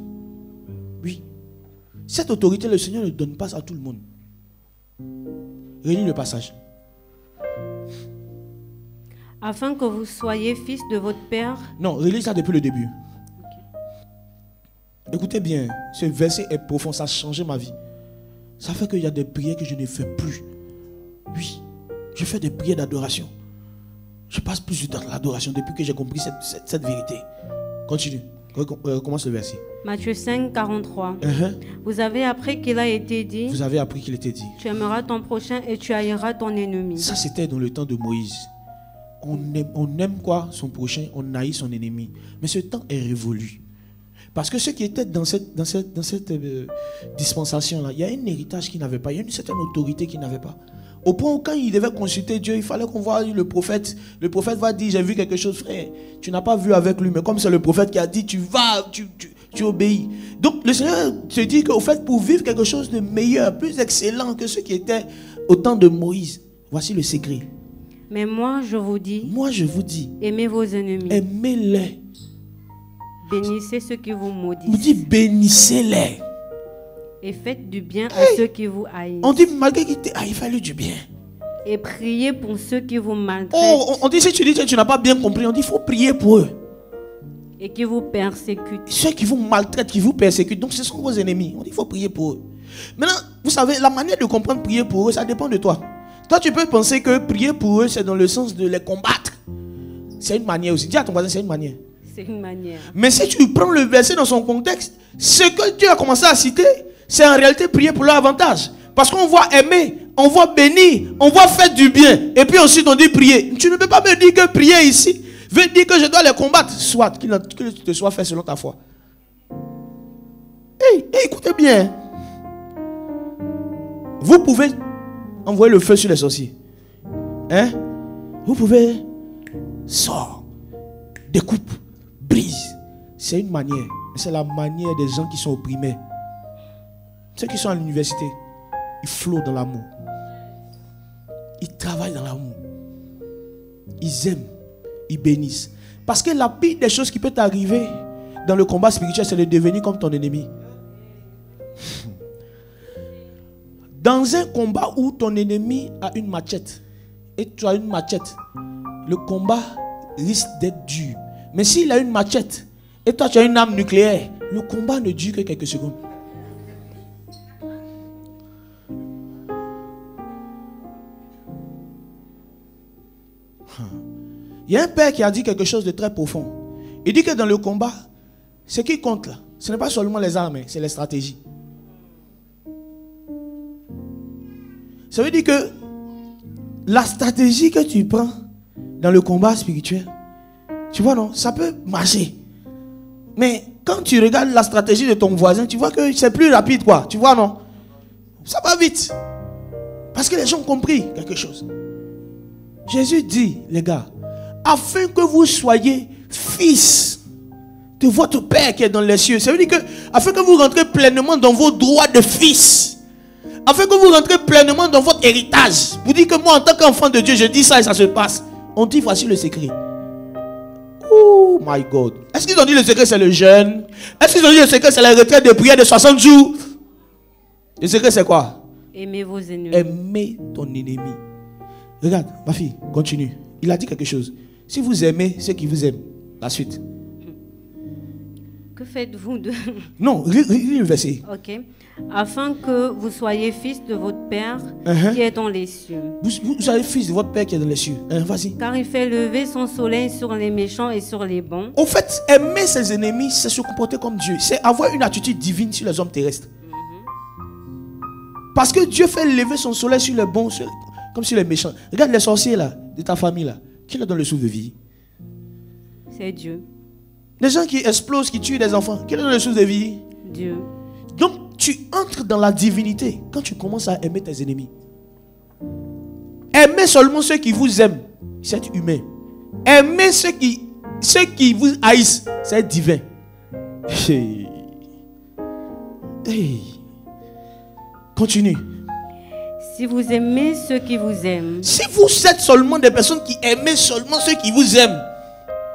Oui. Cette autorité le Seigneur ne donne pas à tout le monde. Relis le passage. Afin que vous soyez fils de votre Père. Non, relis ça depuis le début. Écoutez bien, ce verset est profond, ça a changé ma vie. Ça fait qu'il y a des prières que je ne fais plus. Oui, je fais des prières d'adoration. Je passe plus du temps dans l'adoration depuis que j'ai compris cette vérité. Continue, recommence le verset. Matthieu 5, 43. Vous avez appris qu'il a été dit. Vous avez appris qu'il était dit. Tu aimeras ton prochain et tu haïras ton ennemi. Ça c'était dans le temps de Moïse. On aime quoi? Son prochain, on haït son ennemi. Mais ce temps est révolu. Parce que ceux qui étaient dans cette dispensation-là, il y a un héritage qu'ils n'avaient pas, il y a une certaine autorité qu'ils n'avaient pas. Au point où quand ils devaient consulter Dieu, il fallait qu'on voie le prophète. Le prophète va dire, j'ai vu quelque chose, frère. Tu n'as pas vu avec lui, mais comme c'est le prophète qui a dit, tu vas, tu obéis. Donc le Seigneur te dit qu'au fait, pour vivre quelque chose de meilleur, plus excellent que ceux qui étaient au temps de Moïse, voici le secret. Mais moi, je vous dis, aimez vos ennemis. Aimez-les. Bénissez ceux qui vous maudissent. On dit bénissez-les. Et faites du bien à ceux qui vous haïssent. On dit malgré qu'ils t'aient haï, fais-le du bien. Et priez pour ceux qui vous maltraitent. Oh, on dit si tu dis que tu n'as pas bien compris, on dit il faut prier pour eux. Et qui vous persécutent. Ceux qui vous maltraitent, qui vous persécutent, donc ce sont vos ennemis. On dit il faut prier pour eux. Maintenant, vous savez, la manière de comprendre prier pour eux, ça dépend de toi. Toi, tu peux penser que prier pour eux, c'est dans le sens de les combattre. C'est une manière aussi. Dis à ton voisin, c'est une manière. C'est une manière. Mais si tu prends le verset dans son contexte, ce que Dieu a commencé à citer, c'est en réalité prier pour leur avantage. Parce qu'on voit aimer, on voit bénir, on voit faire du bien. Et puis ensuite on dit prier. Tu ne peux pas me dire que prier ici veut dire que je dois les combattre. Soit qu'il te soit fait selon ta foi. Écoutez bien. Vous pouvez envoyer le feu sur les sorciers. Vous pouvez sort, découpe, brise. C'est une manière. C'est la manière des gens qui sont opprimés. Ceux qui sont à l'université, ils flottent dans l'amour. Ils travaillent dans l'amour. Ils aiment, ils bénissent. Parce que la pire des choses qui peut t'arriver dans le combat spirituel, c'est de devenir comme ton ennemi. Dans un combat où ton ennemi a une machette et tu as une machette, le combat risque d'être dur. Mais s'il a une machette et toi tu as une arme nucléaire, le combat ne dure que quelques secondes. Il y a un père qui a dit quelque chose de très profond. Il dit que dans le combat, ce qui compte là, ce n'est pas seulement les armes, c'est les stratégies. Ça veut dire que la stratégie que tu prends dans le combat spirituel, tu vois non, ça peut marcher. Mais quand tu regardes la stratégie de ton voisin, tu vois que c'est plus rapide quoi. Tu vois non, ça va vite. Parce que les gens ont compris quelque chose. Jésus dit, les gars, afin que vous soyez fils de votre Père qui est dans les cieux. Ça veut dire que, afin que vous rentrez pleinement dans vos droits de fils, afin que vous rentrez pleinement dans votre héritage. Vous dites que moi, en tant qu'enfant de Dieu, je dis ça et ça se passe. On dit, voici le secret. Oh my God. Est-ce qu'ils ont dit le secret, c'est le jeûne? Est-ce qu'ils ont dit le secret, c'est la retraite de prière de 60 jours? Le secret, c'est quoi? Aimez vos ennemis. Aimez ton ennemi. Regarde, ma fille, continue. Il a dit quelque chose. Si vous aimez ceux qui vous aiment, la suite. Que faites-vous de... Non, lis le verset. Ok. Afin que vous soyez fils de votre Père qui est dans les cieux. Vous êtes fils de votre Père qui est dans les cieux. Vas-y. Car il fait lever son soleil sur les méchants et sur les bons. Au fait, aimer ses ennemis, c'est se comporter comme Dieu. C'est avoir une attitude divine sur les hommes terrestres. Parce que Dieu fait lever son soleil sur les bons, comme sur les méchants. Regarde les sorciers là, de ta famille là. Qui leur donne le souffle de vie? C'est Dieu. Les gens qui explosent, qui tuent des enfants, qui leur donne le souffle de vie? Dieu. Donc tu entres dans la divinité quand tu commences à aimer tes ennemis. Aimez seulement ceux qui vous aiment, c'est humain. Aimez ceux qui vous haïssent, c'est divin. Hey. Hey. Continue. Si vous aimez ceux qui vous aiment. Si vous êtes seulement des personnes qui aiment seulement ceux qui vous aiment,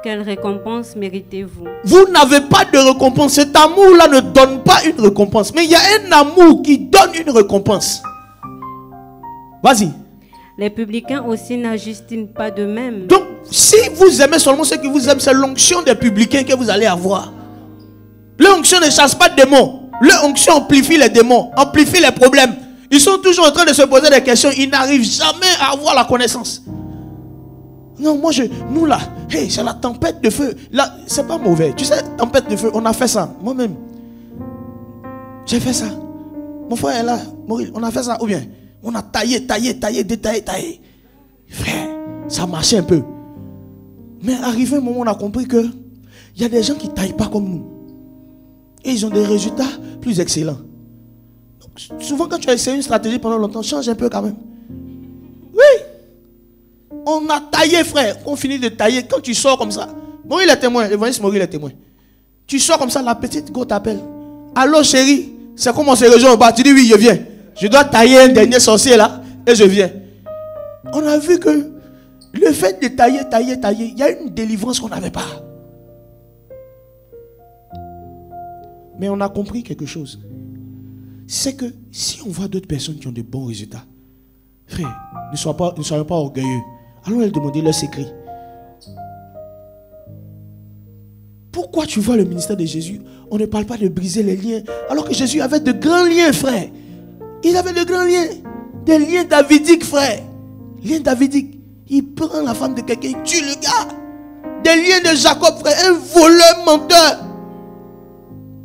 quelle récompense méritez-vous? Vous n'avez pas de récompense. Cet amour-là ne donne pas une récompense. Mais il y a un amour qui donne une récompense. Vas-y. Les publicains aussi n'agissent-ils pas de même? Donc, si vous aimez seulement ceux qui vous aiment, c'est l'onction des publicains que vous allez avoir. L'onction ne chasse pas de démons. L'onction amplifie les démons, amplifie les problèmes. Ils sont toujours en train de se poser des questions. Ils n'arrivent jamais à avoir la connaissance. Non, nous là, hey, c'est la tempête de feu. Là, c'est pas mauvais. Tu sais, tempête de feu, on a fait ça. Moi-même, j'ai fait ça. Mon frère est là, Maurice, on a fait ça. Ou bien, on a taillé. Frère, ça marchait un peu. Mais arrivé un moment, on a compris que il y a des gens qui ne taillent pas comme nous. Et ils ont des résultats plus excellents. Donc, souvent, quand tu as essayé une stratégie pendant longtemps, change un peu quand même. Oui. On a taillé, frère. On finit de tailler. Quand tu sors comme ça, Maurice est témoin. L'évangéliste Maurice est témoin. Tu sors comme ça, la petite go t'appelle. Allô, chérie, c'est comment on se rejoint au bas? Tu dis oui, je viens. Je dois tailler un dernier sorcier là et je viens. On a vu que le fait de tailler, il y a une délivrance qu'on n'avait pas. Mais on a compris quelque chose. C'est que si on voit d'autres personnes qui ont de bons résultats, frère, ne soyons pas orgueilleux. Allons leur demander leur secret. Pourquoi tu vois le ministère de Jésus, on ne parle pas de briser les liens, alors que Jésus avait de grands liens, frère. Il avait de grands liens. Des liens davidiques, frère. Liens davidiques. Il prend la femme de quelqu'un, il tue le gars. Des liens de Jacob, frère, un voleur menteur.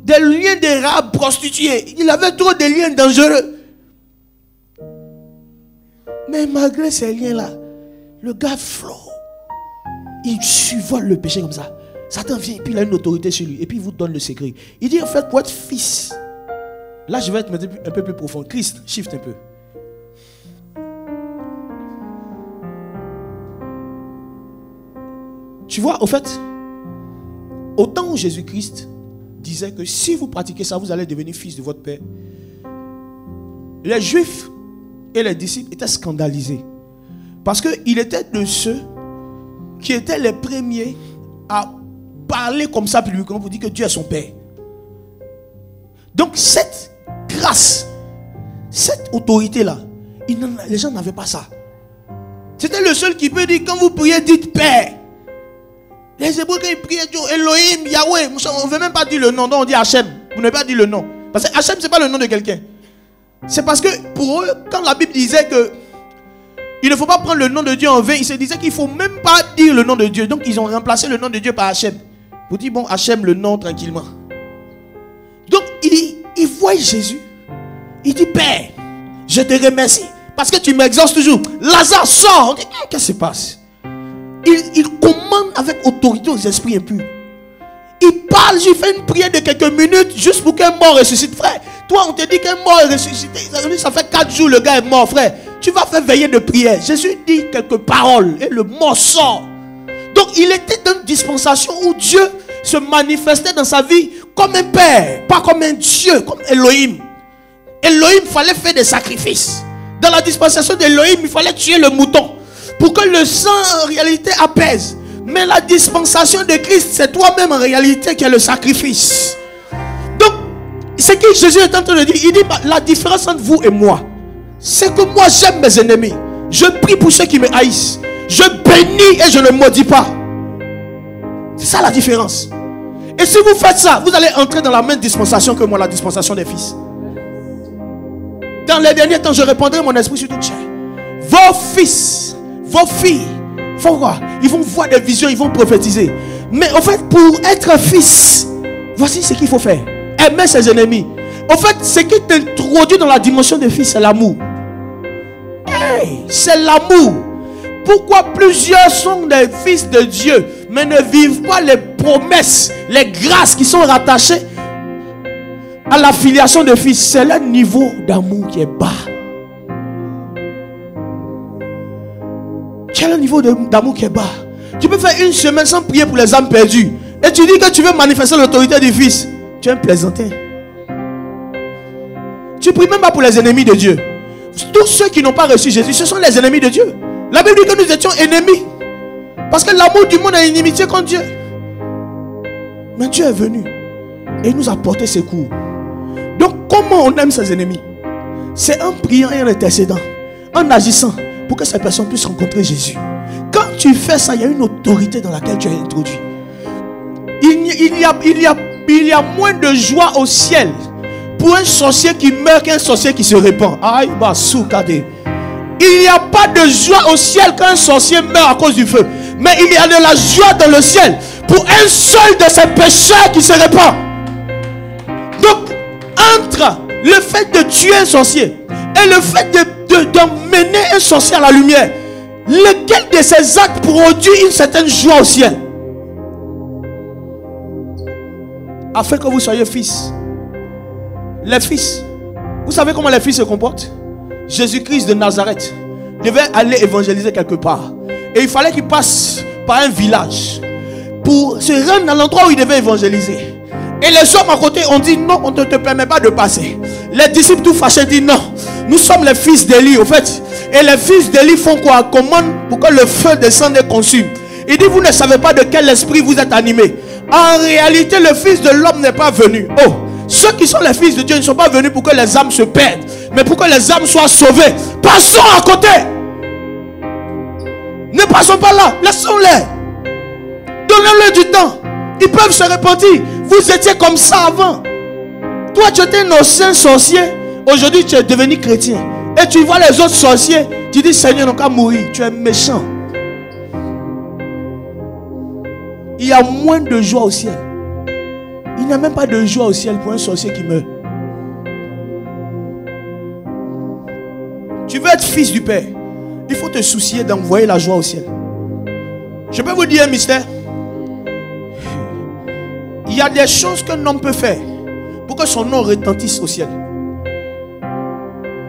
Des liens de Rahab prostituée. Il avait trop de liens dangereux. Mais malgré ces liens-là, le gars flot. Il survole le péché comme ça. Satan vient et puis il a une autorité sur lui. Et puis il vous donne le secret. Il dit en fait pour être fils. Là je vais être un peu plus profond. Christ, shift un peu. Tu vois, au fait, au temps où Jésus-Christ disait que si vous pratiquez ça, vous allez devenir fils de votre Père. Les Juifs et les disciples étaient scandalisés. Parce qu'il était de ceux qui étaient les premiers à parler comme ça publiquement pour dire que Dieu est son Père. Donc cette grâce, cette autorité-là, les gens n'avaient pas ça. C'était le seul qui peut dire quand vous priez, dites Père. Les Hébreux quand ils priaient Dieu, Elohim, Yahweh, on ne veut même pas dire le nom, donc on dit Hachem. Vous ne pouvez pas dire le nom. Parce que Hachem, ce n'est pas le nom de quelqu'un. C'est parce que pour eux, quand la Bible disait que il ne faut pas prendre le nom de Dieu en vain, ils se disaient qu'il ne faut même pas dire le nom de Dieu. Donc ils ont remplacé le nom de Dieu par Hachem. Pour dire bon, Hachem le nom tranquillement. Donc il voit Jésus. Il dit Père, je te remercie parce que tu m'exauces toujours. Lazare sort. On dit qu'est-ce qui se passe? Il commande avec autorité aux esprits impurs. Il parle, il fait une prière de quelques minutes juste pour qu'un mort ressuscite. Frère, toi on te dit qu'un mort est ressuscité. Ça fait 4 jours le gars est mort, frère. Tu vas faire veiller de prière. Jésus dit quelques paroles et le mort sort. Donc il était dans une dispensation où Dieu se manifestait dans sa vie comme un père, pas comme un Dieu, comme Elohim. Elohim fallait faire des sacrifices. Dans la dispensation d'Elohim, il fallait tuer le mouton pour que le sang en réalité apaise. Mais la dispensation de Christ, c'est toi-même en réalité qui est le sacrifice. Donc, ce que Jésus est en train de dire, il dit la différence entre vous et moi, c'est que moi j'aime mes ennemis. Je prie pour ceux qui me haïssent. Je bénis et je ne maudis pas. C'est ça la différence. Et si vous faites ça, vous allez entrer dans la même dispensation que moi, la dispensation des fils. Dans les derniers temps, je répandrai mon esprit sur toute chair. Vos fils, vos filles, ils vont voir des visions, ils vont prophétiser. Mais en fait, pour être fils, voici ce qu'il faut faire. Aimer ses ennemis. En fait, ce qui t'introduit dans la dimension des fils, c'est l'amour. Hey, c'est l'amour. Pourquoi plusieurs sont des fils de Dieu, mais ne vivent pas les promesses, les grâces qui sont rattachées à la filiation de fils? C'est le niveau d'amour qui est bas. Quel est le niveau d'amour qui est bas? Tu peux faire une semaine sans prier pour les âmes perdues et tu dis que tu veux manifester l'autorité du fils. Tu es un plaisantin. Tu ne pries même pas pour les ennemis de Dieu. Tous ceux qui n'ont pas reçu Jésus, ce sont les ennemis de Dieu. La Bible dit que nous étions ennemis. Parce que l'amour du monde a une inimitié contre Dieu. Mais Dieu est venu et il nous a porté secours. Donc comment on aime ses ennemis? C'est en priant et en intercédant, en agissant pour que ces personnes puissent rencontrer Jésus. Quand tu fais ça, il y a une autorité dans laquelle tu es introduit. Il y a moins de joie au ciel pour un sorcier qui meurt qu'un sorcier qui se répand. Aïe, bassoukade. Il n'y a pas de joie au ciel quand un sorcier meurt à cause du feu. Mais il y a de la joie dans le ciel pour un seul de ces pécheurs qui se répand. Donc, entre le fait de tuer un sorcier et le fait d'emmener un sorcier à la lumière, lequel de ces actes produit une certaine joie au ciel? Afin que vous soyez fils. Les fils, vous savez comment les fils se comportent? Jésus-Christ de Nazareth devait aller évangéliser quelque part. Et il fallait qu'il passe par un village pour se rendre à l'endroit où il devait évangéliser. Et les hommes à côté ont dit non, on ne te permet pas de passer. Les disciples tout fâchés disent non, nous sommes les fils d'Élie au fait. Et les fils d'Élie font quoi? Commandent pour que le feu descende et consume. Il dit vous ne savez pas de quel esprit vous êtes animés. En réalité le fils de l'homme n'est pas venu. Oh, ceux qui sont les fils de Dieu ne sont pas venus pour que les âmes se perdent, mais pour que les âmes soient sauvées. Passons à côté. Ne passons pas là, laissons-les. Donnez-leur du temps. Ils peuvent se repentir. Vous étiez comme ça avant. Toi tu étais un ancien sorcier. Aujourd'hui tu es devenu chrétien. Et tu vois les autres sorciers. Tu dis Seigneur, non qu'à mourir. Tu es méchant. Il y a moins de joie au ciel. Il n'y a même pas de joie au ciel pour un sorcier qui meurt. Tu veux être fils du Père, il faut te soucier d'envoyer la joie au ciel. Je peux vous dire un mystère. Il y a des choses qu'un homme peut faire pour que son nom retentisse au ciel.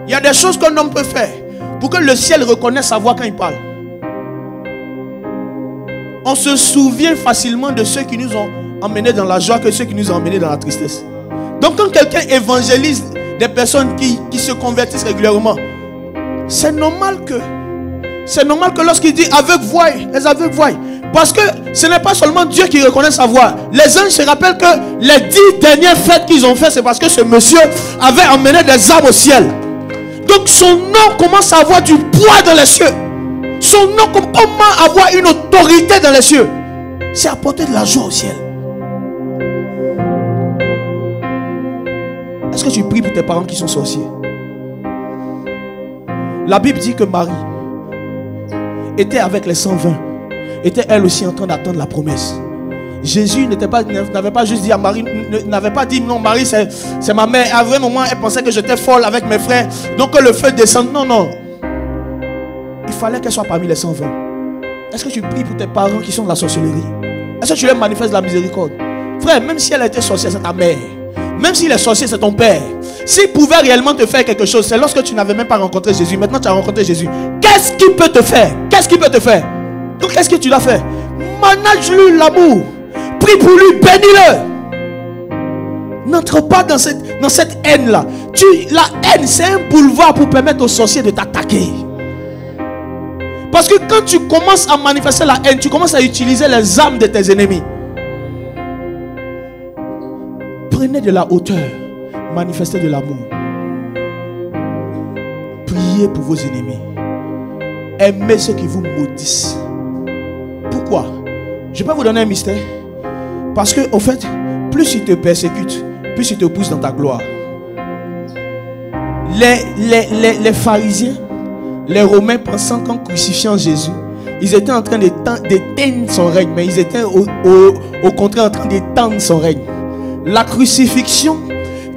Il y a des choses qu'un homme peut faire pour que le ciel reconnaisse sa voix quand il parle. On se souvient facilement de ceux qui nous ont emmenés dans la joie que ceux qui nous ont emmenés dans la tristesse. Donc quand quelqu'un évangélise des personnes qui se convertissent régulièrement, c'est normal que lorsqu'il dit aveugle voient, les aveugles voient. Parce que ce n'est pas seulement Dieu qui reconnaît sa voix. Les anges se rappellent que les 10 dernières fêtes qu'ils ont fait, c'est parce que ce monsieur avait emmené des âmes au ciel. Donc son nom commence à avoir du poids dans les cieux. Son nom commence à avoir une autorité dans les cieux. C'est apporter de la joie au ciel. Est-ce que tu pries pour tes parents qui sont sorciers? La Bible dit que Marie était avec les 120. Était elle aussi en train d'attendre la promesse. Jésus n'avait pas juste dit à Marie, n'avait pas dit non, Marie c'est ma mère. À un moment elle pensait que j'étais folle avec mes frères, donc que le feu descende. Non. Il fallait qu'elle soit parmi les 120. Est-ce que tu pries pour tes parents qui sont de la sorcellerie? Est-ce que tu leur manifestes la miséricorde? Frère, même si elle était sorcière, c'est ta mère. Même si les sorciers, c'est ton père. S'il pouvait réellement te faire quelque chose, c'est lorsque tu n'avais même pas rencontré Jésus. Maintenant tu as rencontré Jésus. Qu'est-ce qu'il peut te faire? Qu'est-ce qu'il peut te faire? Donc qu'est-ce que tu dois faire? Manage-lui l'amour. Prie pour lui, bénis-le. N'entre pas dans cette haine-là. La haine, c'est un boulevard pour permettre aux sorciers de t'attaquer. Parce que quand tu commences à manifester la haine, tu commences à utiliser les armes de tes ennemis. Prenez de la hauteur. Manifestez de l'amour. Priez pour vos ennemis. Aimez ceux qui vous maudissent. Pourquoi? Je peux vous donner un mystère. Parce que, au fait, plus ils te persécutent, plus ils te poussent dans ta gloire. Les pharisiens, les Romains, pensant qu'en crucifiant Jésus, ils étaient en train d'éteindre son règne, mais ils étaient au contraire en train d'étendre son règne. La crucifixion,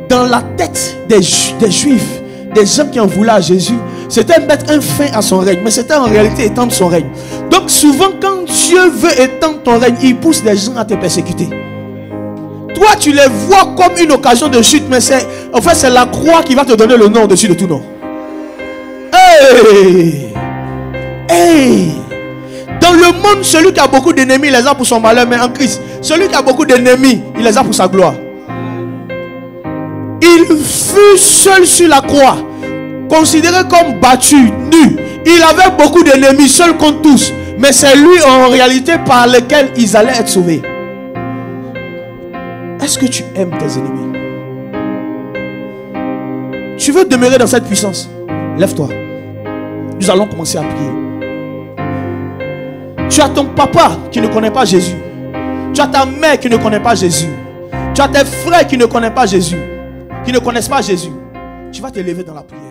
dans la tête des Juifs, des gens qui en voulaient à Jésus, c'était mettre un fin à son règne, mais c'était en réalité étendre son règne. Donc souvent quand Dieu veut étendre ton règne, il pousse des gens à te persécuter. Toi tu les vois comme une occasion de chute, mais c'est la croix qui va te donner le nom au-dessus de tout nom. Hey! Hey! Dans le monde, celui qui a beaucoup d'ennemis, il les a pour son malheur, mais en Christ, celui qui a beaucoup d'ennemis, il les a pour sa gloire. Il fut seul sur la croix, considéré comme battu, nu. Il avait beaucoup d'ennemis, seul contre tous. Mais c'est lui en réalité par lequel ils allaient être sauvés. Est-ce que tu aimes tes ennemis? Tu veux demeurer dans cette puissance? Lève-toi. Nous allons commencer à prier. Tu as ton papa qui ne connaît pas Jésus. Tu as ta mère qui ne connaît pas Jésus. Tu as tes frères qui ne connaissent pas Jésus. Qui ne connaissent pas Jésus. Tu vas te lever dans la prière.